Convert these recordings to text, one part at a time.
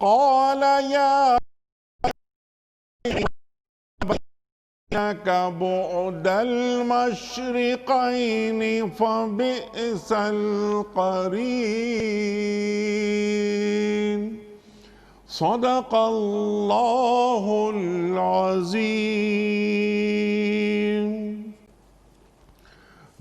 قال يا بينك بعد المشرقين فبئس القرين صدق الله العظيم۔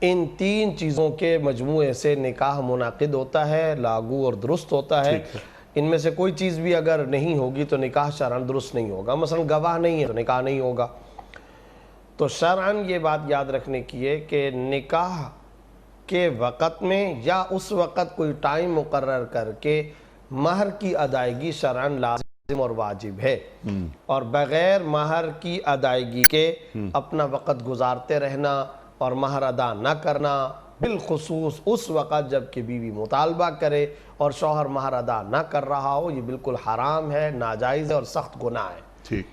ان تین چیزوں کے مجموعے سے نکاح منعقد ہوتا ہے، لاگو اور درست ہوتا ہے۔ ان میں سے کوئی چیز بھی اگر نہیں ہوگی تو نکاح شرعاً درست نہیں ہوگا۔ مثلا گواہ نہیں ہے تو نکاح نہیں ہوگا۔ تو شرعاً یہ بات یاد رکھنے کی ہے کہ نکاح کے وقت میں یا اس وقت کوئی ٹائم مقرر کر کے مہر کی ادائیگی شرعاً لازم اور واجب ہے، اور بغیر مہر کی ادائیگی کے اپنا وقت گزارتے رہنا اور مہر ادا نہ کرنا، بالخصوص اس وقت جب کہ بیوی مطالبہ کرے اور شوہر مہر ادا نہ کر رہا ہو، یہ بالکل حرام ہے، ناجائز ہے اور سخت گناہ ہے۔ ٹھیک،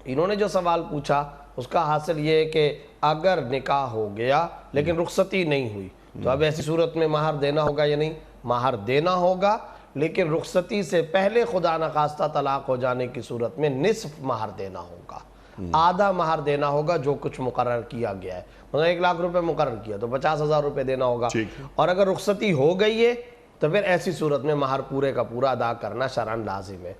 انہوں نے جو سوال پوچھا اس کا حاصل یہ ہے کہ اگر نکاح ہو گیا لیکن رخصتی نہیں ہوئی تو اب ایسی صورت میں مہر دینا ہوگا یا نہیں؟ مہر دینا ہوگا، لیکن رخصتی سے پہلے خدا نخواستہ طلاق ہو جانے کی صورت میں نصف مہر دینا ہوگا، آدھا مہر دینا ہوگا جو کچھ مقرر کیا گیا ہے۔ مثلا 1,00,000 روپے مقرر کیا تو 50,000 روپے دینا ہوگا، اور اگر رخصتی ہو گئی ہے تو پھر ایسی صورت میں مہر پورے کا پورا ادا کرنا شرعاً لازم ہے۔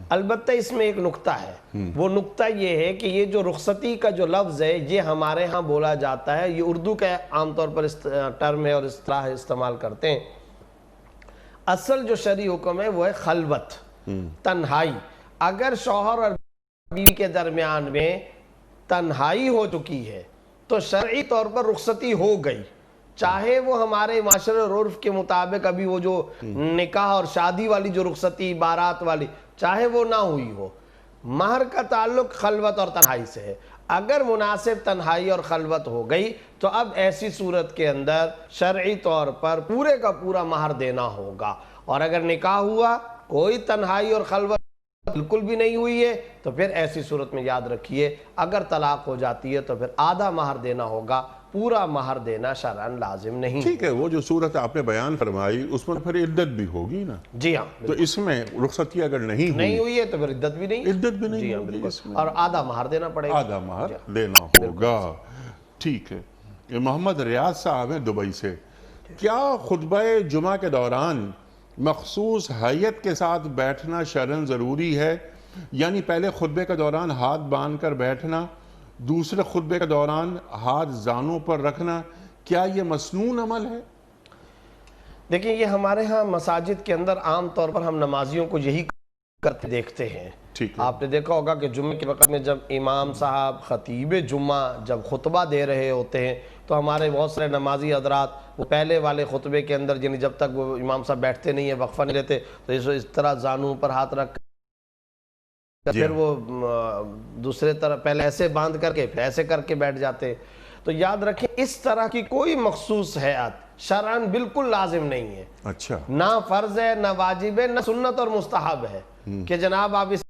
البتہ اس میں ایک نقطہ ہے، وہ نقطہ یہ ہے کہ یہ جو رخصتی کا جو لفظ ہے یہ ہمارے ہاں بولا جاتا ہے، یہ اردو کا عام طور پر ٹرم ہے اور اصطلاح استعمال کرتے ہیں۔ اصل جو شرعی حکم ہے وہ ہے خلوت، تنہائی۔ اگر شوہر اور بیوی کے درمیان میں تنہائی ہو چکی ہے تو شرعی طور پر رخصتی ہو گئی، چاہے وہ ہمارے معاشرے اور عرف کے مطابق ابھی وہ جو نکاح اور شادی والی جو رخصتی بارات والی چاہے وہ نہ ہوئی ہو، مہر کا تعلق خلوت اور تنہائی سے ہے۔ اگر مناسب تنہائی اور خلوت ہو گئی تو اب ایسی صورت کے اندر شرعی طور پر پورے کا پورا مہر دینا ہوگا، اور اگر نکاح ہوا کوئی تنہائی اور خلوت بالکل بھی نہیں ہوئی ہے تو پھر ایسی صورت میں یاد رکھیے اگر طلاق ہو جاتی ہے تو پھر آدھا مہر دینا ہوگا، پورا مہر دینا شرعاً لازم نہیں۔ ٹھیک ہے، وہ جو صورت آپ نے بیان فرمائی اس میں پھر عدت بھی ہوگی نا؟ جی ہاں، تو اس میں رخصتی اگر نہیں ہوئی ہے تو پھر عدت بھی نہیں، عدت بھی نہیں جی ہاں ہوگی، بالکل، اور آدھا مہر دینا پڑے گا، آدھا مہر دینا ہوگا۔ ٹھیک ہے، یہ محمد ریاض صاحب ہیں دبئی سے، کیا خطبہ جمعہ کے دوران مخصوص ہیئت کے ساتھ بیٹھنا شرعاً ضروری ہے؟ یعنی پہلے خطبے کے دوران ہاتھ باندھ کر بیٹھنا، دوسرے خطبے کے دوران ہاتھ زانوں پر رکھنا، کیا یہ مسنون عمل ہے؟ دیکھیں یہ ہمارے ہاں مساجد کے اندر عام طور پر ہم نمازیوں کو یہی کرتے دیکھتے ہیں۔ آپ نے دیکھا ہوگا کہ جمعے کے وقت میں جب امام صاحب خطیب جمعہ جب خطبہ دے رہے ہوتے ہیں تو ہمارے بہت سارے نمازی حضرات وہ پہلے والے خطبے کے اندر یعنی جب تک وہ امام صاحب بیٹھتے نہیں ہیں، وقفہ نہیں لیتے، تو اس طرح زانوں پر ہاتھ رکھ پھر وہ دوسرے طرف پہلے ایسے باندھ کر کے پھر ایسے کر کے بیٹھ جاتے ہیں۔ تو یاد رکھیں اس طرح کی کوئی مخصوص ہیئت شرعاً بالکل لازم نہیں ہے، اچھا، نہ فرض ہے، نہ واجب ہے، نہ سنت اور مستحب ہے کہ جناب آپ اس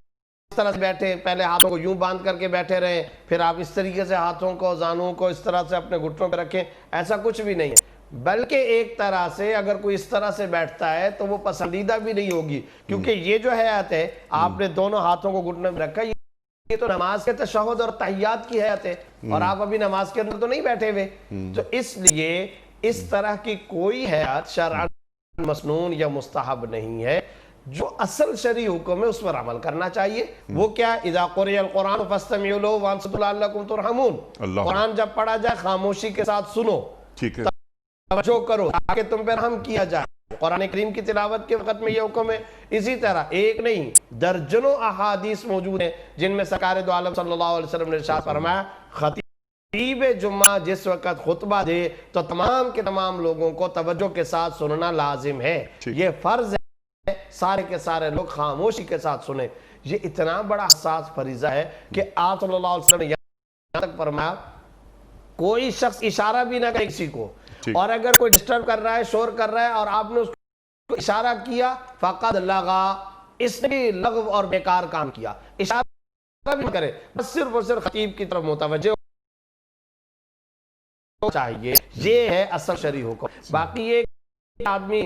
طرح سے بیٹھے، پہلے ہاتھوں کو یوں باندھ کر کے بیٹھے رہیں، پھر آپ اس طریقے سے ہاتھوں کو زانوں کو اس طرح سے اپنے گھٹنوں پہ رکھیں، ایسا کچھ بھی نہیں ہے۔ بلکہ ایک طرح سے اگر کوئی اس طرح سے بیٹھتا ہے تو وہ پسندیدہ بھی نہیں ہوگی، کیونکہ یہ جو حیات ہے آپ نے دونوں ہاتھوں کو گھٹنے میں رکھا، یہ تو نماز کے تشہد اور تحیات کی حیات ہے، اور آپ ابھی نماز کے اندر تو نہیں بیٹھے ہوئے، تو اس لیے اس طرح کی کوئی حیات شرعاً مسنون یا مستحب نہیں ہے۔ جو اصل شرعی حکم ہے اس پر عمل کرنا چاہیے، وہ کیا؟ اذا قرئ القرآن فاستمعوا له وانصتوا لعلکم ترحمون، قرآن جب پڑھا جائے خاموشی کے ساتھ سنو، ٹھیک ہے، توجہ کرو تاکہ تم پر رحم کیا جائے۔ قرآن کریم کی تلاوت کے وقت میں یہ حکم ہے۔ اسی طرح ایک نہیں درجنوں احادیث موجود ہیں جن میں سرکار دو عالم صلی اللہ علیہ وسلم نے ارشاد فرمایا خطیب جمعہ جس وقت خطبہ دے تو تمام کے تمام لوگوں کو توجہ کے ساتھ سننا لازم ہے، یہ فرض ہے، سارے کے سارے لوگ خاموشی کے ساتھ سنیں۔ یہ اتنا بڑا حساس فریضہ ہے کہ آپ صلی اللہ علیہ وسلم نے یہاں تک فرمایا کوئی شخص اشارہ بھی نہ کرے کسی کو، اور اگر کوئی ڈسٹرب کر رہا ہے، شور کر رہا ہے اور آپ نے اس کو اشارہ کیا فقد لغا، اس نے بھی لغو اور بیکار کام کیا۔ اشارہ بھی نہ کرے، بس صرف اور صرف خطیب کی طرف متوجہ چاہیے، یہ ہے اصل شرعی حکم۔ باقی یہ آدمی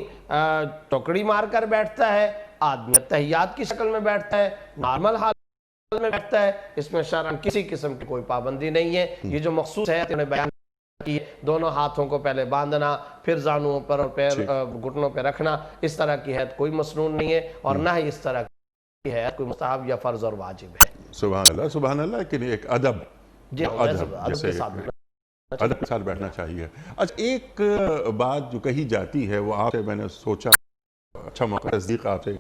ٹوکڑی مار کر بیٹھتا ہے، آدمی تحیات کی شکل میں بیٹھتا ہے، نارمل حالت میں بیٹھتا ہے، اس میں شرعاً کسی قسم کی کوئی پابندی نہیں ہے۔ یہ جو مخصوص ہے انہیں بیان کی دونوں ہاتھوں کو پہلے باندھنا، پھر زانوں پر اور پیر گھٹنوں پہ رکھنا، اس طرح کی حیت کوئی مسنون نہیں ہے، اور نہ ہی اس طرح کی حیت کوئی مستحب یا فرض اور واجب ہے۔ سبحان اللہ، سبحان اللہ، لیکن ایک ادب جی ادب کے ساتھ ادب کے ساتھ بیٹھنا چاہیے. اچھا ایک بات جو کہی جاتی ہے وہ آپ سے میں نے سوچا اچھا موقع تصدیق آپ سے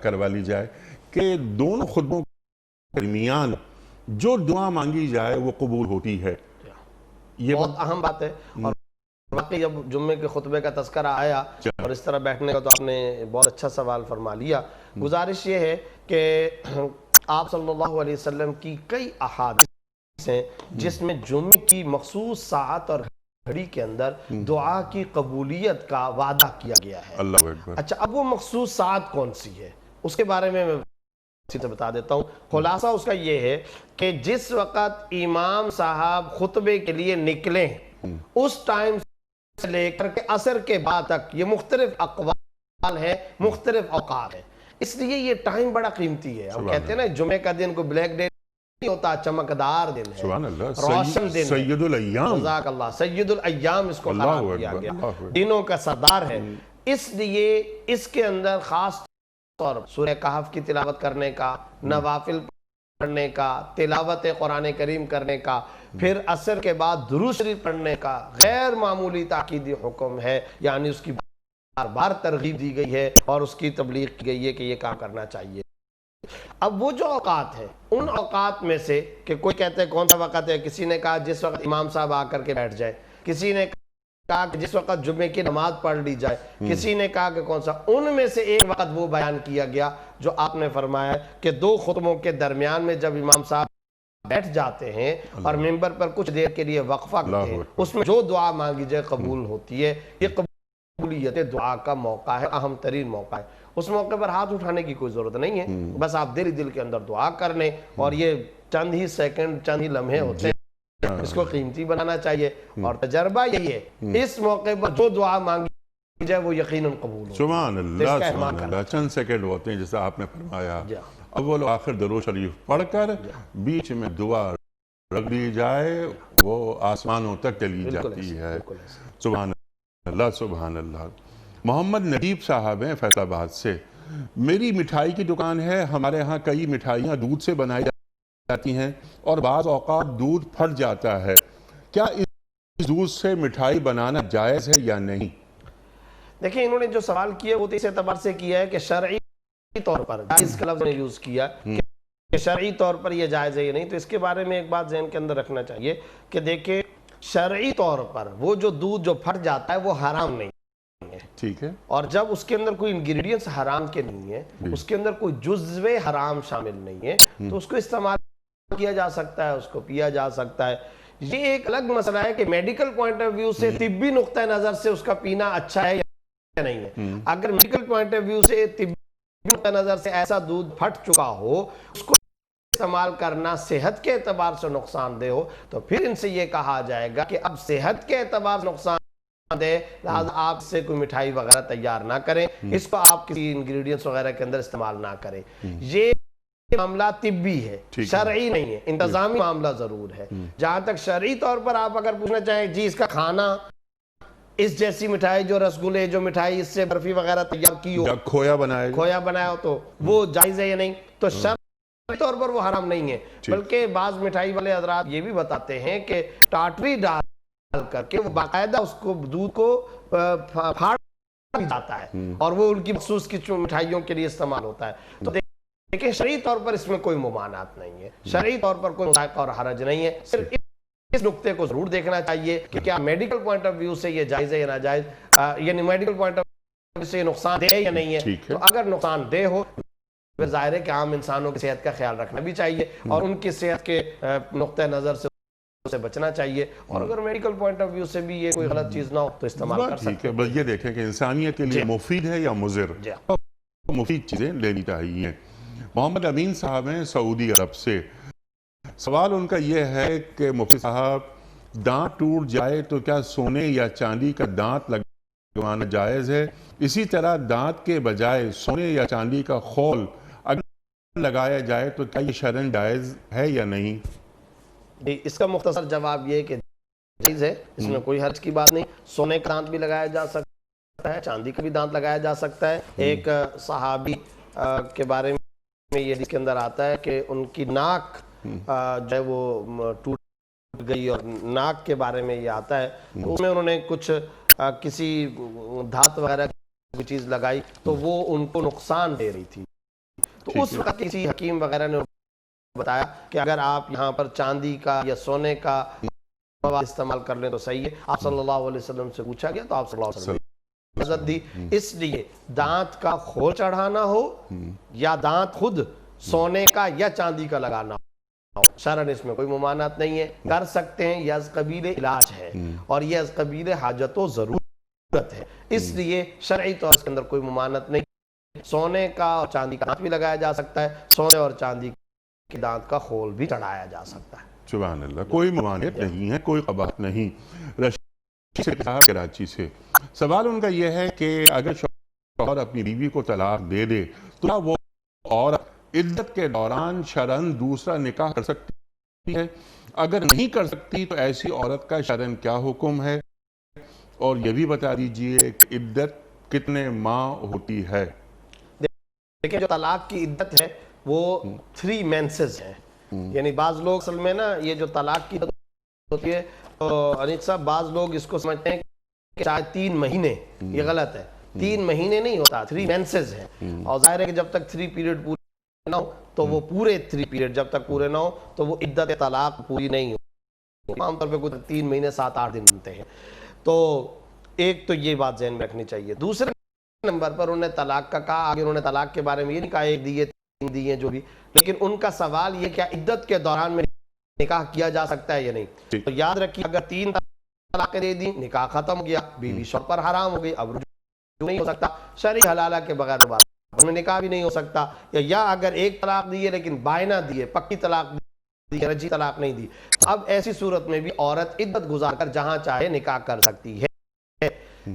کروا لی جائے کہ دونوں خطبوں کے درمیان جو دعا مانگی جائے وہ قبول ہوتی ہے. یہ بہت اہم بات ہے. اور واقعی جب جمعے کے خطبے کا تذکرہ آیا اور اس طرح بیٹھنے کا تو آپ نے بہت اچھا سوال فرما لیا. گزارش یہ ہے کہ آپ صلی اللہ علیہ وسلم کی کئی احادیث ہیں جس میں جمعے کی مخصوص ساعت اور گھڑی کے اندر دعا کی قبولیت کا وعدہ کیا گیا ہے. اللہ اکبر. اچھا اب وہ مخصوص ساعت کون سی ہے اس کے بارے میں سے بتا دیتا ہوں. خلاصہ اس کا یہ ہے کہ جس وقت امام صاحب خطبے کے لیے نکلیں اس ٹائم سے لے کر کے عصر کے بعد تک یہ مختلف اقوال ہیں, مختلف اوقات ہیں. اس لیے یہ ٹائم بڑا قیمتی ہے. ہم کہتے ہیں نا جمعے کا دن کوئی بلیک ڈے نہیں ہوتا, چمکدار دن ہے, سبحان اللہ, روشن دن ہے. سید الایام, جزاک اللہ, سید الایام اس کو قرار دیا گیا, دنوں کا سردار ہے. اس لیے اس کے اندر خاص طور سورہ کہف کی تلاوت کرنے کا, نوافل پڑھنے کا, تلاوت قرآن کریم کرنے کا, پھر عصر کے بعد درود شریف پڑھنے کا غیر معمولی تاکیدی حکم ہے. یعنی اس کی بار بار ترغیب دی گئی ہے اور اس کی تبلیغ کی گئی ہے کہ یہ کام کرنا چاہیے. اب وہ جو اوقات ہیں ان اوقات میں سے کہ کوئی کہتے ہیں کون سا وقت ہے, کسی نے کہا جس وقت امام صاحب آ کر کے بیٹھ جائے, کسی نے کہا کہ جس وقت جمعے کی نماز پڑھ لی جائے, کسی نے کہا کہ کون سا. ان میں سے ایک وقت وہ بیان کیا گیا جو آپ نے فرمایا کہ دو خطبوں کے درمیان میں جب امام صاحب بیٹھ جاتے ہیں اور ممبر پر کچھ دیر کے لیے وقفہ کرتے ہیں, اس میں جو دعا مانگی جائے قبول ہوتی ہے. یہ قبولیت دعا کا موقع ہے, اہم ترین موقع ہے. اس موقع پر ہاتھ اٹھانے کی کوئی ضرورت نہیں ہے, بس آپ دل کے اندر دعا کر لیں. اور یہ چند ہی سیکنڈ, چند ہی لمحے ہوتے ہیں, اس کو قیمتی بنانا چاہیے. اور تجربہ یہی ہے اس موقع پر جو دعا مانگی جائے وہ یقیناً قبول ہو. سبحان اللہ, سبحان اللہ. چند سیکنڈ ہوتے ہیں جیسا آپ نے فرمایا, اول و آخر درود شریف پڑھ کر بیچ میں دعا رکھ دی جائے وہ آسمانوں تک چلی جاتی ہے. سبحان اللہ, سبحان اللہ. محمد نجیب صاحب ہیں فیصل آباد سے. میری مٹھائی کی دکان ہے, ہمارے ہاں کئی مٹھائیاں دودھ سے بنائی جاتی ہیں اور بعض اوقات دودھ پھٹ جاتا ہے, کیا اس دودھ سے مٹھائی بنانا جائز ہے یا نہیں؟ دیکھیں انہوں نے جو سوال کیا وہ اس اعتبار سے کیا ہے کہ شرعی طور پر جائز کا لفظ نے یوز کیا کہ شرعی طور پر یہ جائز ہے یا نہیں. تو اس کے بارے میں ایک بات ذہن کے اندر رکھنا چاہیے کہ دیکھیں شرعی طور پر وہ جو دودھ جو پھٹ جاتا ہے وہ حرام نہیں ہے, ٹھیک ہے. اور جب اس کے اندر کوئی انگریڈینٹس حرام کے نہیں ہے, اس کے اندر کوئی جزو حرام شامل نہیں ہے, تو اس کو استعمال کیا جا سکتا ہے, اس کو پیا جا سکتا ہے. یہ ایک الگ مسئلہ ہے کہ میڈیکل پوائنٹ آف ویو سے, طبی نقطہ نظر سے اس کا پینا اچھا ہے یا نہیں ہے. اگر میڈیکل پوائنٹ آف ویو سے, طبی نقطہ نظر سے ایسا دودھ پھٹ چکا ہو, اس کو استعمال کرنا صحت کے اعتبار سے نقصان دہ ہو, تو پھر ان سے یہ کہا جائے گا کہ اب صحت کے اعتبار سے نقصان دے, لہذا آپ سے کوئی مٹھائی وغیرہ تیار نہ کریں, اس کو آپ کسی انگریڈینٹس وغیرہ کے اندر استعمال نہ کریں. یہ معاملہ طبی ہے, شرعی نہیں ہے. انتظامی معاملہ ضرور ہے. جہاں تک شرعی طور پر آپ اگر پوچھنا چاہیں جی اس کا کھانا, اس جیسی مٹھائی جو رسگلے, جو مٹھائی اس سے برفی وغیرہ تیار کی ہو, کھویا بنایا ہو, تو وہ جائز ہے یا نہیں, تو شرعی طور پر وہ حرام نہیں ہے. بلکہ بعض مٹھائی والے حضرات یہ بھی بتاتے ہیں کہ ٹاٹری ڈال کر کے وہ باقاعدہ اس کو دودھ کو پھاڑ بھی جاتا ہے اور وہ ان کی مخصوص کچھ مٹھائیوں کے لیے استعمال ہوتا ہے. تو دیکھیں شرعی طور پر اس میں کوئی ممانعت نہیں ہے, شرعی طور پر کوئی مذائقہ اور حرج نہیں ہے. صرف اس نقطے کو ضرور دیکھنا چاہیے کہ کیا میڈیکل پوائنٹ آف ویو سے یہ جائز ہے یا ناجائز, یعنی میڈیکل پوائنٹ آف ویو سے یہ نقصان دہ ہے یا نہیں ہے. تو اگر نقصان دہ ہو پھر ظاہر ہے کہ عام انسانوں کی صحت کا خیال رکھنا بھی چاہیے اور ان کی صحت کے نقطہ نظر سے بچنا چاہیے. اور اگر میڈیکل پوائنٹ آف ویو سے بھی یہ کوئی غلط چیز نہ ہو تو استعمال کر سکتے ہیں. بس یہ دیکھیں کہ انسانیت کے لیے مفید ہے یا مضر, مفید چیزیں لینی چاہیے. محمد امین صاحب ہیں سعودی عرب سے. سوال ان کا یہ ہے کہ مفتی صاحب, دانت ٹوٹ جائے تو کیا سونے یا چاندی کا دانت لگوانا جائز ہے؟ اسی طرح دانت کے بجائے سونے یا چاندی کا خول اگر لگایا جائے تو کیا یہ شرعاً جائز ہے یا نہیں؟ اس کا مختصر جواب یہ ہے کہ جائز ہے, اس میں کوئی حرج کی بات نہیں. سونے کا دانت بھی لگایا جا سکتا ہے, چاندی کا بھی دانت لگایا جا سکتا ہے. ایک صحابی کے بارے میں یہ حدیث کے اندر آتا ہے کہ ان کی ناک جو ہے وہ ٹوٹ گئی اور ناک کے بارے میں یہ آتا ہے، تو اس میں انہوں نے کچھ کسی دھات وغیرہ کی چیز لگائی تو وہ ان کو نقصان دے رہی تھی، تو اس وقت کسی حکیم وغیرہ نے بتایا کہ اگر آپ یہاں پر چاندی کا یا سونے کا مواد استعمال کر لیں تو صحیح ہے۔ آپ صلی اللہ علیہ وسلم سے پوچھا گیا تو آپ صلی اللہ علیہ وسلم نے اجازت دی۔ اس لیے دانت کا کھول چڑھانا ہو یا دانت خود سونے کا یا چاندی کا لگانا ہو، شرعاً اس میں کوئی ممانعت نہیں ہے، کر سکتے ہیں۔ یہ از قبیل علاج ہے اور یہ از قبیل حاجت و ضرورت ہے، اس لیے شرعی طور اس کے اندر کوئی ممانعت نہیں۔ سونے کا اور چاندی کا دانت بھی لگایا جا سکتا ہے، سونے اور چاندی کے دانت کا خول بھی چڑھایا جا سکتا ہے۔ سبحان اللہ، کوئی ممانعت نہیں ہے، کوئی قباحت نہیں۔ رشید سے کہا کراچی سے، سوال ان کا یہ ہے کہ اگر شوہر اپنی بیوی کو طلاق دے دے تو کیا وہ عورت عدت کے دوران شرعاً دوسرا نکاح کر سکتی ہے؟ اگر نہیں کر سکتی تو ایسی عورت کا شرعاً کیا حکم ہے؟ اور یہ بھی بتا دیجئے کہ عدت کتنے ماہ ہوتی ہے؟ لیکن جو طلاق کی عدت ہے وہ 3 مینسز ہیں، یعنی بعض لوگ اصل میں نا یہ جو طلاق کی عدت ہوتی ہے انیس صاحب، بعض لوگ اس کو سمجھتے ہیں کہ شاید 3 مہینے، یہ غلط ہے، 3 مہینے نہیں ہوتا، 3 مینسز ہیں، اور ظاہر ہے کہ جب تک 3 پیریڈ پورے نہ ہو تو وہ پورے 3 پیریڈ جب تک پورے نہ ہو تو وہ عدت طلاق پوری نہیں ہو، عام طور پہ کوئی 3 مہینے 7-8 دن بنتے ہیں۔ تو ایک تو یہ بات ذہن میں رکھنی چاہیے۔ دوسرے نمبر پر انہوں نے طلاق کا کہا، آگے انہوں نے طلاق کے بارے میں یہ نہیں کہا 1 دیے 3 دیے جو بھی، لیکن ان کا سوال یہ کیا عدت کے دوران میں نکاح کیا جا سکتا ہے یا نہیں؟ تو یاد رکھیے اگر 3 طلاقیں دے دیں، نکاح ختم ہو گیا، بیوی شوہر پر حرام ہو گئی، اب رجوع نہیں ہو سکتا، شرعی حلالہ کے بغیر بات میں نکاح بھی نہیں ہو سکتا۔ یا اگر 1 طلاق دی ہے لیکن بائنہ دی ہے، پکی طلاق دی ہے، رجعی طلاق نہیں دی، اب ایسی صورت میں بھی عورت عدت گزار کر جہاں چاہے نکاح کر سکتی ہے۔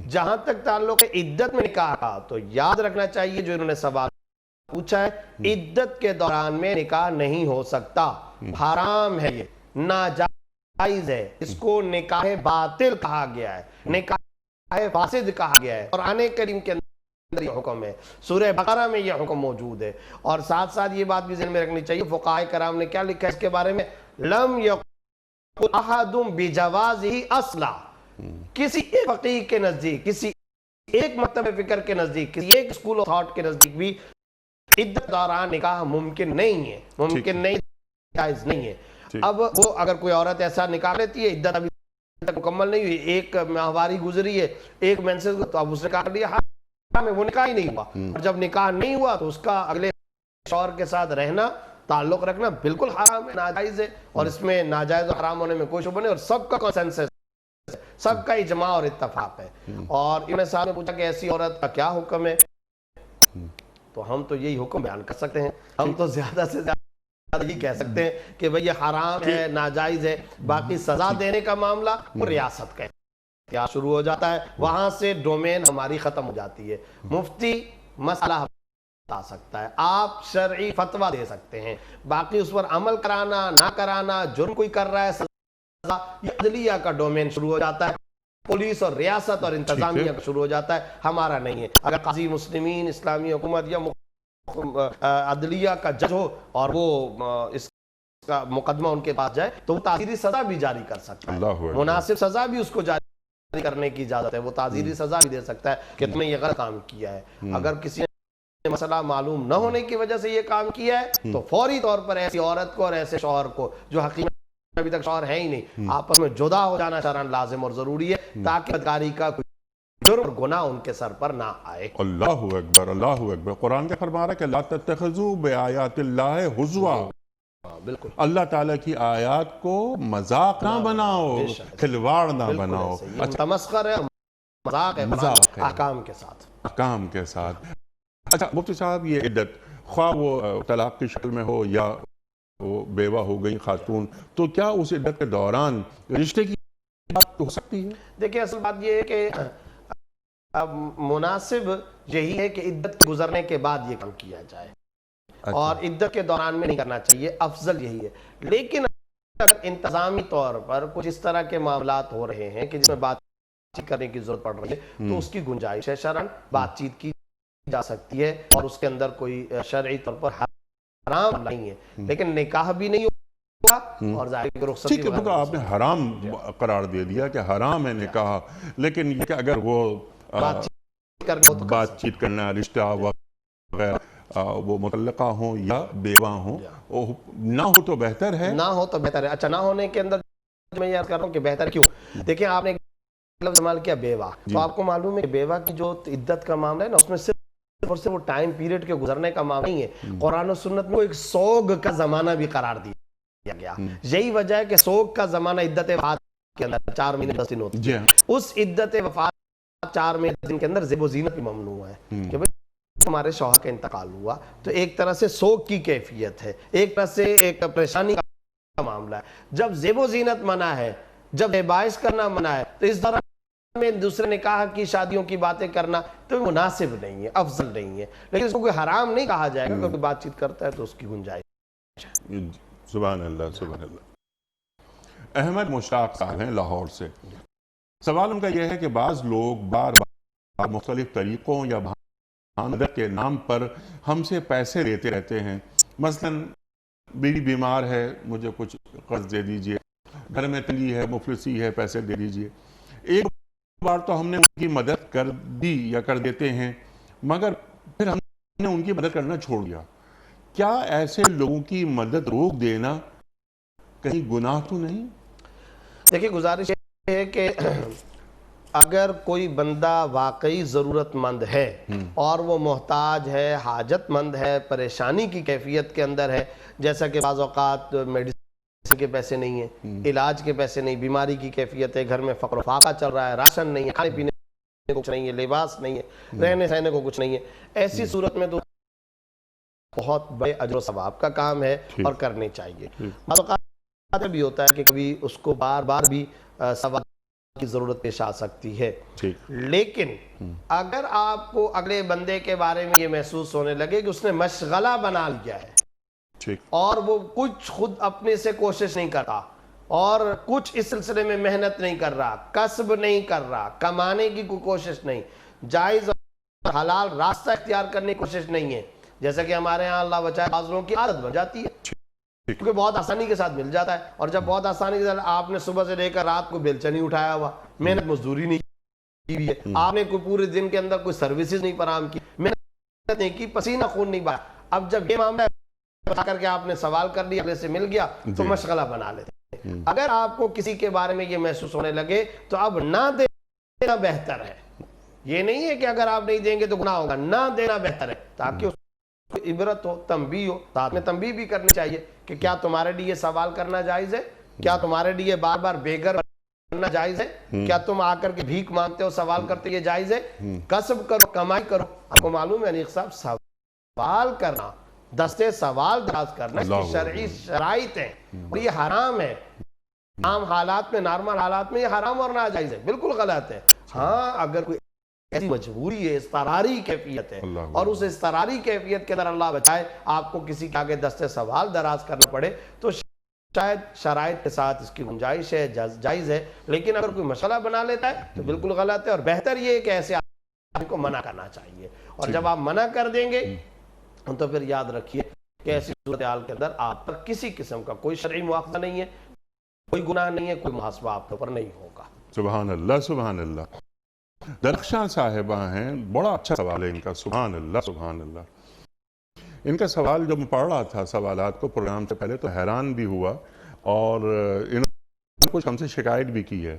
جہاں تک تعلق ہے عدت میں نکاح کا، تو یاد رکھنا چاہیے جو انہوں نے سوال پوچھا ہے، عدت کے دوران میں نکاح نہیں ہو سکتا، حرام ہے، یہ ناجائز ہے، اس کو نکاح باطل کہا گیا ہے، نکاح فاسد کہا گیا ہے۔ قرآن کریم کے اندر یہ حکم ہے، سورہ بقرہ میں یہ حکم موجود ہے۔ اور ساتھ ساتھ یہ بات بھی ذہن میں رکھنی چاہیے فقہاء کرام نے کیا لکھا ہے اس کے بارے میں، لم یقل احد بجوازہ اصلا، کسی ایک فقیہ کے نزدیک، کسی ایک مکتب فکر کے نزدیک، کسی ایک اسکول آف تھاٹ کے نزدیک بھی عدت دوران نکاح ممکن نہیں ہے، ممکن نہیں، جائز نہیں ہے۔ اب وہ اگر کوئی عورت ایسا نکاح لیتی ہے، عدت ابھی تک مکمل نہیں ہوئی، 1 ماہواری گزری ہے، 1 مینسز، تو اب اس نے کہا لیا حرام ہے، وہ نکاح ہی نہیں ہوا، اور جب نکاح نہیں ہوا تو اس کا اگلے شوہر کے ساتھ رہنا، تعلق رکھنا بالکل حرام ہے، ناجائز ہے، اور اس میں ناجائز و حرام ہونے میں کوئی شبہ نہیں، اور سب کا کنسنسس، سب کا اجماع اور اتفاق ہے۔ اور انہوں نے صاحب نے پوچھا کہ ایسی عورت کا کیا حکم ہے، تو ہم تو یہی حکم بیان کر سکتے ہیں، ہم تو زیادہ سے زیادہ یہ کہہ سکتے ہیں کہ بھئی یہ حرام ہے، ناجائز ہے، باقی سزا دینے کا معاملہ وہ ریاست کا اختیار شروع ہو جاتا ہے، وہاں سے ڈومین ہماری ختم ہو جاتی ہے۔ مفتی مسئلہ بتا سکتا ہے، آپ شرعی فتویٰ دے سکتے ہیں، باقی اس پر عمل کرانا نہ کرانا، جرم کوئی کر رہا ہے، سزا، یہ عدلیہ کا ڈومین شروع ہو جاتا ہے، پولیس اور ریاست اور انتظامیہ کا شروع ہو جاتا ہے، ہمارا نہیں ہے۔ اگر قاضی مسلمین، اسلامی حکومت یا عدلیہ کا جج ہو اور وہ اس کا مقدمہ ان کے پاس جائے تو وہ تعزیری سزا بھی جاری کر سکتا ہے، مناسب سزا بھی اس کو جاری کرنے کی اجازت ہے، وہ تعزیری سزا بھی دے سکتا ہے کہ تم نے یہ غلط کام کیا ہے۔ اگر کسی نے مسئلہ معلوم نہ ہونے کی وجہ سے یہ کام کیا ہے تو فوری طور پر ایسی عورت کو اور ایسے شوہر کو جو حقیقت ابھی تک شوہر ہے ہی نہیں، آپس میں جدا ہو جانا شرعاً لازم اور ضروری ہے تاکہ بدکاری کا کوئی جرم اور گناہ ان کے سر پر نہ آئے۔ اللہ اکبر، اللہ اکبر۔ قرآن کا فرما رہا ہے کہ لا تتخذوا بآیات اللہ ہزوا، بالکل اللہ تعالیٰ کی آیات کو مذاق نہ بناؤ، کھلواڑ نہ بناؤ، تمسخر ہے، مذاق ہے، مذاق ہے، احکام کے ساتھ، احکام کے ساتھ۔ اچھا مفتی صاحب، یہ عدت خواہ وہ طلاق کی شکل میں ہو یا وہ بیوہ ہو گئی خاتون، تو کیا اس عدت کے دوران رشتے کی بات ہو سکتی ہے؟ دیکھیں اصل بات یہ ہے کہ مناسب یہی ہے کہ عدت کے گزرنے کے بعد یہ کام کیا جائے، اور عدت کے دوران میں نہیں کرنا چاہیے، افضل یہی ہے۔ لیکن اگر انتظامی طور پر کچھ اس طرح کے معاملات ہو رہے ہیں کہ جس میں بات چیت کرنے کی ضرورت پڑ رہی ہے تو اس کی گنجائش ہے، شرعاً بات چیت کی جا سکتی ہے، اور اس کے اندر کوئی شرعی طور پر حرام نہیں ہے، لیکن نکاح بھی نہیں ہوگا اور ظاہر کی رخصتی ٹھیک ہے، تو آپ نے حرام قرار دے دیا کہ حرام ہے نکاح، لیکن یہ کہ اگر وہ بات چیت کرنا، رشتہ وغیرہ وہ مطلقہ ہوں یا بیوہ ہوں، نہ ہو تو بہتر ہے، نہ ہو تو بہتر ہے۔ اچھا، نہ ہونے کے اندر میں یہ عرض کر رہا ہوں کہ بہتر کیوں؟ دیکھیں، آپ نے ایک لفظ استعمال کیا بیوہ، تو آپ کو معلوم ہے کہ بیوہ کی جو عدت کا معاملہ ہے نا، اس میں صرف اور صرف وہ ٹائم پیریڈ کے گزرنے کا معاملہ نہیں ہے، قرآن و سنت میں وہ ایک سوگ کا زمانہ بھی قرار دیا گیا۔ یہی وجہ ہے کہ سوگ کا زمانہ عدت وفات کے اندر 4 مہینے 10 دن ہوتی ہے، اس عدت وفات 4 مہینے دن کے اندر زیب و زینت بھی ممنوع ہے کہ بھئی ہمارے شوہر کا انتقال ہوا، تو ایک طرح سے سوگ کی کیفیت ہے، ایک طرح سے ایک پریشانی کا معاملہ ہے۔ جب زیب و زینت منع ہے، جب باعث کرنا منع ہے، تو اس دوران میں دوسرے نکاح کی شادیوں کی باتیں کرنا تو مناسب نہیں ہے، افضل نہیں ہے، لیکن اس کو کوئی حرام نہیں کہا جائے گا، کوئی بات چیت کرتا ہے تو اس کی گنجائش۔ سبحان اللہ، سبحان اللہ۔ احمد مشتاق صاحب ہیں لاہور سے، سوال ان کا یہ ہے کہ بعض لوگ بار بار مختلف طریقوں یا بہانوں کے نام پر ہم سے پیسے لیتے رہتے ہیں، مثلا بیوی بیمار ہے، مجھے کچھ قرض دے دیجئے، گھر میں تنگی ہے، مفلسی ہے، پیسے دے دیجئے۔ ایک بار تو ہم نے ان کی مدد کر دی یا کر دیتے ہیں، مگر پھر ہم نے ان کی مدد کرنا چھوڑ دیا۔ کیا ایسے لوگوں کی مدد روک دینا کہیں گناہ تو نہیں؟ دیکھیں، گزارش یہ ہے کہ اگر کوئی بندہ واقعی ضرورت مند ہے اور وہ محتاج ہے، حاجت مند ہے، پریشانی کی کیفیت کے اندر ہے، جیسا کہ بعض اوقات میڈیسن کے پیسے نہیں ہیں، علاج کے پیسے نہیں، بیماری کی کیفیت ہے، گھر میں فقر و فاقہ چل رہا ہے، راشن نہیں ہے، کھانے پینے کو کچھ نہیں ہے، لباس نہیں ہے، رہنے سہنے کو کچھ نہیں ہے، ایسی صورت میں تو بہت بڑے اجر و ثواب کا کام ہے اور کرنے چاہیے۔ بعض اوقات بھی ہوتا ہے کہ کبھی اس کو بار بار بھی ثواب کی ضرورت پیش آ سکتی ہے، لیکن اگر آپ کو اگلے بندے کے بارے میں یہ محسوس ہونے لگے کہ اس نے مشغلہ بنا لیا ہے اور وہ کچھ خود اپنے سے کوشش نہیں کر رہا اور کچھ اس سلسلے میں محنت نہیں کر رہا، کسب نہیں کر رہا، کمانے کی کوئی کوشش نہیں، جائز اور حلال راستہ اختیار کرنے کی کوشش نہیں ہے، جیسا کہ ہمارے ہاں اللہ بچائے بعض لوگوں کی عادت بن جاتی ہے کیونکہ بہت آسانی کے ساتھ مل جاتا ہے، اور جب بہت آسانی کے ساتھ آپ نے صبح سے لے کر رات کو بیلچا نہیں اٹھایا ہوا، محنت مزدوری نہیں کی ہے، آپ نے کوئی پورے دن کے اندر کوئی سروسز نہیں فراہم کی، محنت نہیں کی، پسینہ خون نہیں بہایا، اب جب یہ معاملہ بتا کر کے آپ نے سوال کر لیا، اگلے سے مل گیا تو مشغلہ بنا لیتے ہیں۔ اگر آپ کو کسی کے بارے میں یہ محسوس ہونے لگے تو اب نہ دینا بہتر ہے، یہ نہیں ہے کہ اگر آپ نہیں دیں گے تو گناہ ہوگا، نہ دینا بہتر ہے تاکہ اس کو عبرت ہو، تنبیہ ہو، ساتھ میں تنبیہ بھی کرنی چاہیے کہ کیا تمہارے لیے سوال کرنا جائز ہے، کیا تمہارے لیے بار بار بے گھر بننا جائز ہے، کیا تم آ کر کے بھیک مانگتے ہو سوال کرتے یہ جائز ہے، کسب کرو، کمائی کرو۔ آپ کو معلوم ہے انیق صاحب، سوال کرنا، دستے سوال دراز کرنا اس کی شرعی شرائط ہیں اور یہ حرام ہے، عام حالات میں، نارمل حالات میں یہ حرام اور ناجائز ہے، بالکل غلط ہے۔ ہاں اگر کوئی ایسی مجبوری ہے، اضطراری کیفیت ہے اور اس اضطراری کیفیت کے اندر اللہ بچائے آپ کو کسی کے آگے دستے سوال دراز کرنا پڑے تو شاید شرائط کے ساتھ اس کی گنجائش ہے، جائز ہے، لیکن اگر کوئی مسئلہ بنا لیتا ہے تو بالکل غلط ہے، اور بہتر یہ ہے کہ ایسے آدمی کو منع کرنا چاہیے، اور جب آپ منع کر دیں گے تو پھر یاد رکھیے کہ ایسی صورتحال کے اندر آپ پر کسی قسم کا کوئی شرعی مواخذہ نہیں ہے، کوئی گناہ نہیں ہے، کوئی محاسبہ آپ کے اوپر نہیں ہوگا۔ سبحان اللہ، سبحان اللہ۔ درخشاں صاحبہ ہیں، بڑا اچھا سوال ہے ان کا، سبحان اللہ، سبحان اللہ۔ ان کا سوال جب میں پڑھ رہا تھا سوالات کو پروگرام سے پہلے تو حیران بھی ہوا، اور انہوں نے کچھ ہم سے شکایت بھی کی ہے۔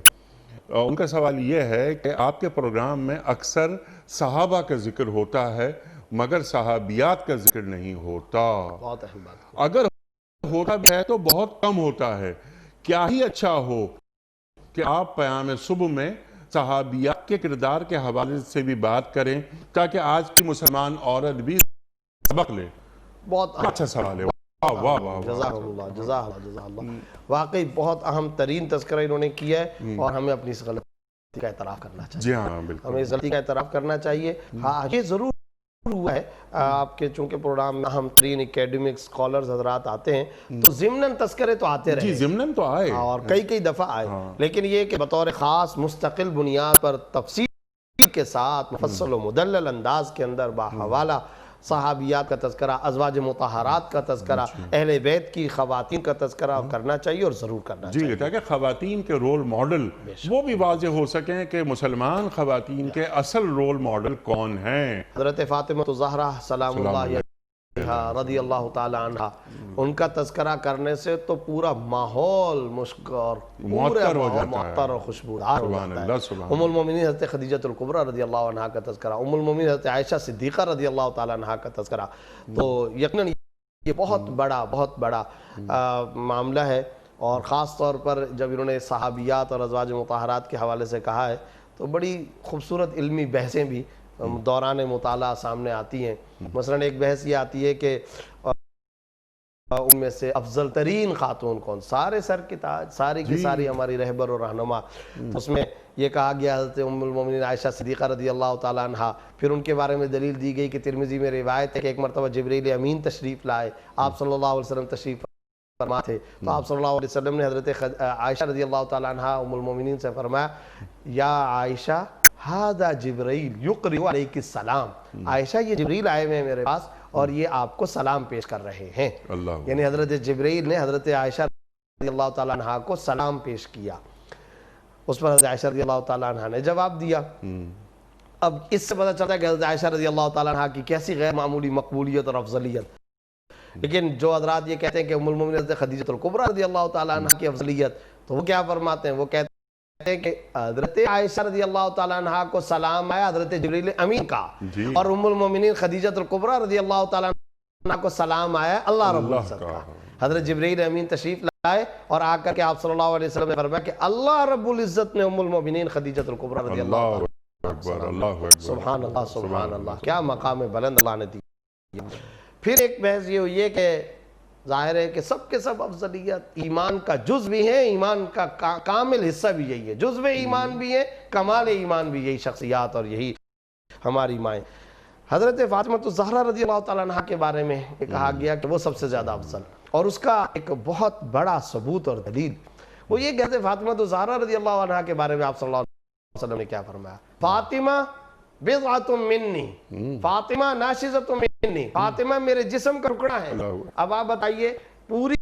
ان کا سوال یہ ہے کہ آپ کے پروگرام میں اکثر صحابہ کا ذکر ہوتا ہے مگر صحابیات کا ذکر نہیں ہوتا، بہت اہم بات، اگر ہوتا بھی ہے تو بہت کم ہوتا ہے۔ کیا ہی اچھا ہو کہ آپ پیام صبح میں صحابیات کے کردار کے حوالے سے بھی بات کریں تاکہ آج کی مسلمان عورت بھی سبق لے۔ بہت اچھا سوال ہے، واہ واہ واہ، جزاک اللہ، جزاک اللہ، جزاک اللہ، واقعی بہت اہم ترین تذکرہ انہوں نے کیا ہے اور ہمیں اپنی اس غلطی کا اعتراف کرنا چاہیے۔ جی ہاں، بالکل ہمیں اس غلطی کا اعتراف کرنا چاہیے۔ ہاں یہ ضرور ہوا ہے، آپ کے چونکہ پروگرام میں اہم ترین اکیڈمک سکولرز حضرات آتے ہیں تو ضمناً تذکرے تو آتے رہے، جی ضمناً تو آئے اور کئی دفعہ آئے، لیکن یہ کہ بطور خاص مستقل بنیاد پر تفصیل کے ساتھ مفصل و مدلل انداز کے اندر باحوالہ صحابیات کا تذکرہ، ازواج مطہرات کا تذکرہ، اہل بیت کی خواتین کا تذکرہ کرنا چاہیے اور ضرور کرنا چاہیے جی، تاکہ خواتین کے رول ماڈل وہ بھی واضح ہو سکیں کہ مسلمان خواتین کے اصل رول ماڈل کون ہیں۔ حضرت فاطمہ الزہرا سلام اللہ علیہا رضی اللہ تعالی عنہ، ان کا تذکرہ کرنے سے تو پورا ماحول مشک اور معطر ہو جاتا ہے، معطر اور خوشبودار ہو سبحان جاتا اللہ، ہے۔ سبحان ام المومنین حضرت خدیجۃ الکبریٰ رضی اللہ عنہ کا تذکرہ، ام المومنین حضرت عائشہ صدیقہ رضی اللہ تعالی عنہ کا تذکرہ، تو یقیناً یہ بہت بڑا معاملہ ہے، اور خاص طور پر جب انہوں نے صحابیات اور ازواج مطہرات کے حوالے سے کہا ہے تو بڑی خوبصورت علمی بحثیں بھی دوران مطالعہ سامنے آتی ہیں۔ مثلا ایک بحث یہ آتی ہے کہ ان میں سے افضل ترین خاتون کون، سارے سر کی تاج، ساری کی ساری ہماری رہبر اور رہنما، اس میں یہ کہا گیا حضرت ام المومنین عائشہ صدیقہ رضی اللہ تعالیٰ عنہ۔ پھر ان کے بارے میں دلیل دی گئی کہ ترمذی میں روایت ہے کہ ایک مرتبہ جبریل امین تشریف لائے، آپ صلی اللہ علیہ وسلم تشریف فرما تھے، تو آپ صلی اللہ علیہ وسلم نے حضرت عائشہ رضی اللہ تعالیٰ عنہ ام المومنین سے فرمایا، یا عائشہ ہذا جبرائیل یقرئ علیک السلام، عائشہ یہ جبریل آئے ہوئے ہیں میرے پاس اور یہ آپ کو سلام پیش کر رہے ہیں۔ یعنی حضرت جبرائیل نے حضرت عائشہ رضی اللہ تعالیٰ عنہ کو سلام پیش کیا، اس پر حضرت عائشہ رضی اللہ تعالیٰ عنہ نے جواب دیا۔ اب اس سے پتہ چلتا ہے کہ حضرت عائشہ رضی اللہ تعالیٰ عنہ کی کیسی غیر معمولی مقبولیت اور افضلیت۔ لیکن جو حضرات یہ کہتے ہیں کہ ام المومنین حضرت خدیجۃ الکبریٰ رضی اللہ تعالیٰ عنہ کی افضلیت، تو وہ کیا فرماتے ہیں؟ وہ کہتے ہیں کہ حضرت عائشہ رضی اللہ تعالیٰ عنہ کو سلام آیا حضرت جبریل امین کا، اور ام المومنین خدیجۃ الکبریٰ رضی اللہ تعالیٰ عنہ کو سلام آیا اللہ رب العزت کا۔ حضرت جبریل امین تشریف لائے اور آ کر کے آپ صلی اللہ علیہ وسلم نے فرمایا کہ اللہ رب العزت نے ام المومنین خدیجۃ الکبریٰ رضی اللہ تعالیٰ، سبحان اللہ سبحان اللہ، کیا مقام بلند اللہ نے دیا۔ پھر ایک بحث یہ ہوئی ہے کہ ظاہر ہے کہ سب کے سب افضلیت ایمان کا جز بھی ہے، ایمان کا کامل حصہ بھی یہی ہے، جزو ایمان بھی ہے، کمال ایمان بھی یہی شخصیات اور یہی ہماری مائیں۔ حضرت فاطمہ الزہرا رضی اللہ تعالیٰ عنہ کے بارے میں یہ کہا گیا کہ وہ سب سے زیادہ افضل، اور اس کا ایک بہت بڑا ثبوت اور دلیل وہ یہ کہ حضرت فاطمہ الزہرا رضی اللہ عنہ کے بارے میں آپ صلی اللہ علیہ وسلم نے کیا فرمایا؟ فاطمہ بضعۃ منی، فاطمہ ناشزۃ منی، فاطمہ میرے جسم کا ٹکڑا ہے۔ اب آپ بتائیے پوری